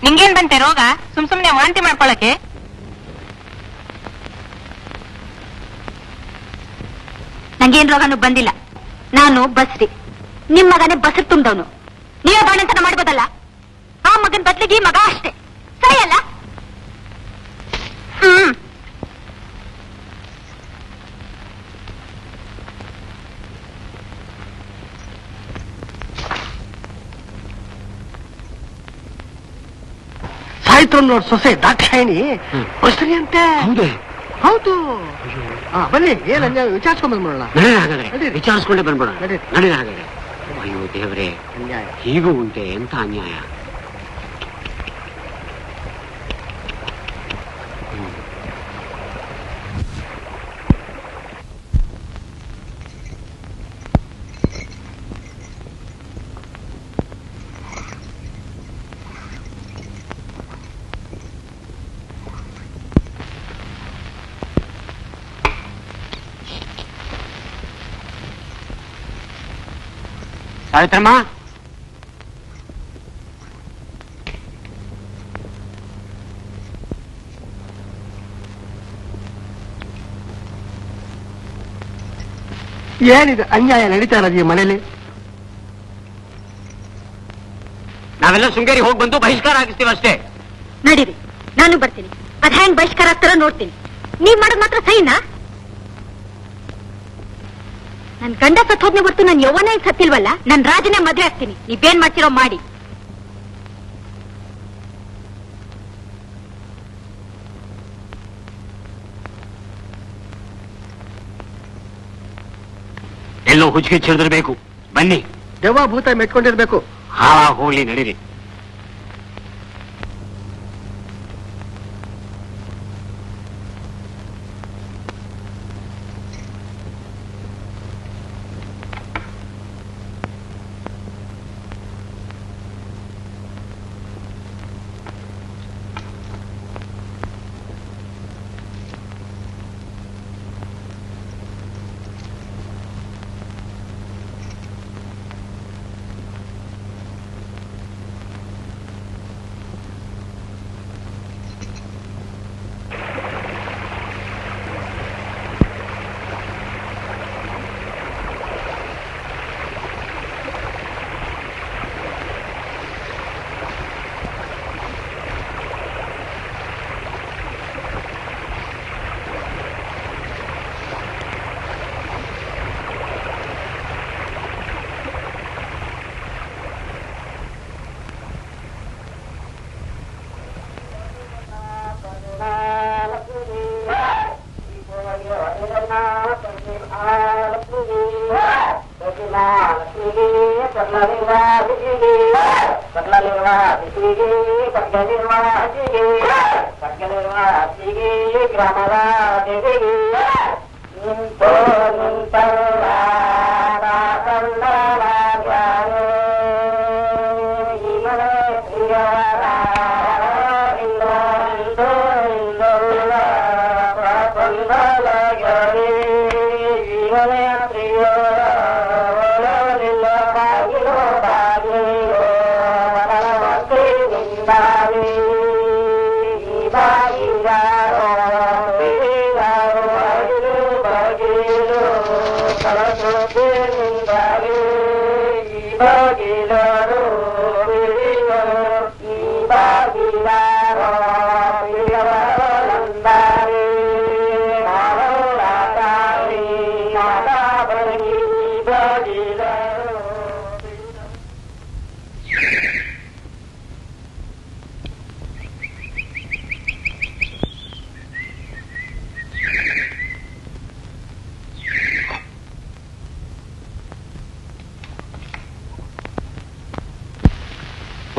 ನಿಂಗೇನ್ ಬಂತೆ ರೋಗ? ಸುಮ್ನೆ ವಾಂತಿ ಮಾಡ್ಕೊಳಕ್ಕೆ? ನಂಗೇನ್ ರೋಗನು ಬಂದಿಲ್ಲ. ನಾನು ಬಸ್ರಿ. ನಿಮ್ ಮಗನೇ ಬಸ್ರು ತುಂಬ್ದವನು. ನೀವೇ ಬಾಣಂತನ ಮಾಡ್ಬೋದಲ್ಲ. ಆ ಮಗನ್ ಬದ್ಲಿಗೆ ಈ ಮಗ ಅಷ್ಟೇ. ಸರಿ ಅಲ್ಲ? ಸಾಯ್ತು ನೋಡ್ ಸೊಸೆ ದಾಕ್ಷಾಯಿಣಿ ಬಸ್ರಿ ಅಂತೆ. ಹೌದು. ಬನ್ನಿ, ಏನ್ ಅನ್ಯಾಯ ವಿಚಾರಿಸ್ಕೊಂಡ್ ಬಂದ್ಬಿಡೋಣ. ವಿಚಾರಿಸ್ಕೊಂಡೆ ಬಂದ್ಬಿಡ. ನಡಿ. ನಡಿ ಹಾಗಾದ್ರೆ. ಅಯ್ಯೋ ದೇವ್ರೆ, ಅನ್ಯಾಯ. ಹೀಗೂ ಉಂಟೆ ಎಂತ ಅನ್ಯಾಯ. ಸಾವಿತ್ರಮ್ಮ, ಏನಿದೆ ಅನ್ಯಾಯ ನಡೀತಾ ಇರೋದು ಈ ಮನೇಲಿ? ನಾವೆಲ್ಲ ಶೃಂಗೇರಿ ಹೋಗಿ ಬಂದು ಬಹಿಷ್ಕಾರ ಹಾಕಿಸ್ತೀವಿ ಅಷ್ಟೇ. ನಡೀರಿ, ನಾನು ಬರ್ತೀನಿ. ಅದ್ ಹೆಂಗ್ ಬಹಿಷ್ಕಾರ ಆಗ್ತಾರ ನೋಡ್ತೀನಿ. ನೀವ್ ಮಾಡೋದ್ ಮಾತ್ರ ಸೈನಾ? ನನ್ ಗಂಡ ಸತ್ತೋದ್ನೆ ಹೊರತು ನನ್ ಯೌವನ ಏನ್ ಸತ್ತಿಲ್ವಲ್ಲ. ನನ್ ರಾಜನೇ ಮದ್ವೆ ಆಗ್ತೀನಿ. ನೀವೇನ್ ಮಾಡ್ತಿರೋ ಮಾಡಿ. ಎಲ್ಲೋ ಹುಚ್ಚಿಗೆ ಚಿಡಿದಿರ್ಬೇಕು. ಬನ್ನಿ. ದೆವ್ವ ಭೂತ ಮೆಟ್ಕೊಂಡಿರ್ಬೇಕು. ಹೋಗ್ಲಿ, ನಡೀರಿ.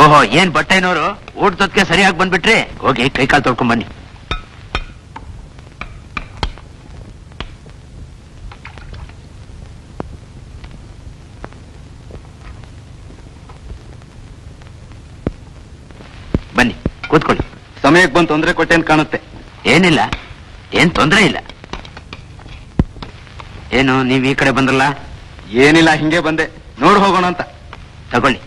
ಓಹೋ, ಏನ್ ಬಟ್ಟೆನವರು ಊಟದೊತ್ತಿಗೆ ಸರಿಯಾಗಿ ಬಂದ್ಬಿಟ್ರಿ. ಹೋಗಿ ಕೈಕಾಲು ತೊಳ್ಕೊಂಡ್ ಬನ್ನಿ. ಬನ್ನಿ, ಕೂತ್ಕೊಳ್ಳಿ. ಸಮಯಕ್ಕೆ ಬಂದು ತೊಂದರೆ ಕೊಟ್ಟೆ ಅಂತ ಕಾಣುತ್ತೆ. ಏನಿಲ್ಲ, ಏನ್ ತೊಂದರೆ ಇಲ್ಲ. ಏನು ನೀವ್ ಈ ಕಡೆ ಬಂದ್ರಲ್ಲ? ಏನಿಲ್ಲ, ಹಿಂಗೆ ಬಂದೆ, ನೋಡ್ ಹೋಗೋಣ ಅಂತ. ತಗೊಳ್ಳಿ.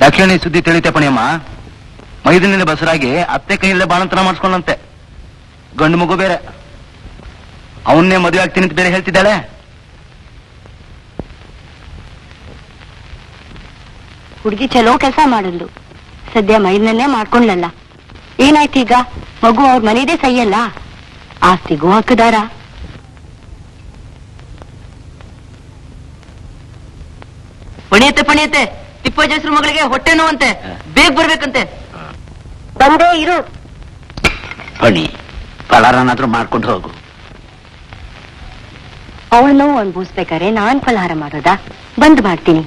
ದಕ್ಷಿಣಿ ಸುದ್ದಿ ತಿಳಿತೆ ಪಣಿಯಮ್ಮ. ಮೈದಿನಿಂದ ಬಸರಾಗಿ ಅತ್ತೆ ಕೈಯಲ್ಲೇ ಬಾಣಂತನ ಮಾಡಿಸ್ಕೊಂಡಂತೆ. ಗಂಡು ಮಗು ಬೇರೆ. ಅವನ್ನೇ ಮದುವೆ ಆಗ್ತೀನಿ ಅಂತ ಬೇರೆ ಹೇಳ್ತಿದ್ದಾಳೆ. ಹುಡುಗಿ ಚಲೋ ಕೆಲಸ ಮಾಡಿದ್ಲು. ಸದ್ಯ ಮೈದನನ್ನೇ ಮಾಡ್ಕೊಂಡ್ಲಲ್ಲ. ಏನಾಯ್ತು ಈಗ? ಮಗು ಅವ್ರ ಮನೆಯದೇ ಸಹಿಯಲ್ಲ. ಆಸ್ತಿಗೂ ಹಕ್ಕದಾರ. ಪಣಿಯತ್ತೆ ತಿಪ್ಪಜ್ಜ ಹೆಸರು ಮಗಳಿಗೆ ಹೊಟ್ಟೆ ನೋವಂತೆ, ಬೇಗ ಬರ್ಬೇಕಂತೆ. ಬಂದೇ ಇರು. ಬನ್ನಿ, ಫಲಾರನಾದ್ರೂ ಮಾಡ್ಕೊಂಡು ಹೋಗು. ಅವಳು ನೋವು ಅನ್ಭವಿಸ್ಬೇಕಾರೆ ನಾನ್ ಫಲಹಾರ ಮಾಡೋದಾ? ಬಂದ್ ಮಾಡ್ತೀನಿ.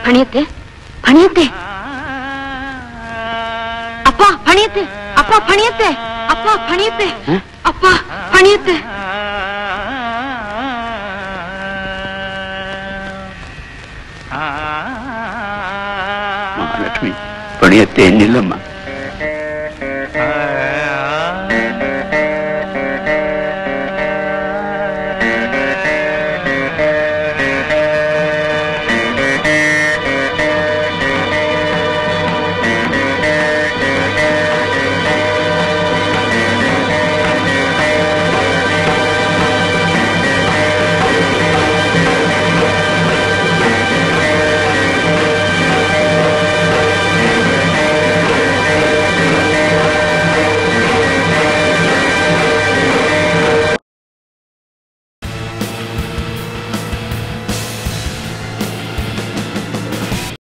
ಪಣಿಯುತ್ತೆ ಪಣಿಯುತ್ತೆ ಅಪ್ಪ, ಪಣಿಯುತ್ತೆ ಅಪ್ಪ, ಪಣಿಯುತ್ತೆ ಅಪ್ಪ, ಪಣಿಯುತ್ತೆ ಅಪ್ಪ, ಪಣಿಯುತ್ತೆ. ಮಹಾಲಕ್ಷ್ಮಿ, ಪಣಿಯತ್ತೆ ಏನಿಲ್ಲಮ್ಮ.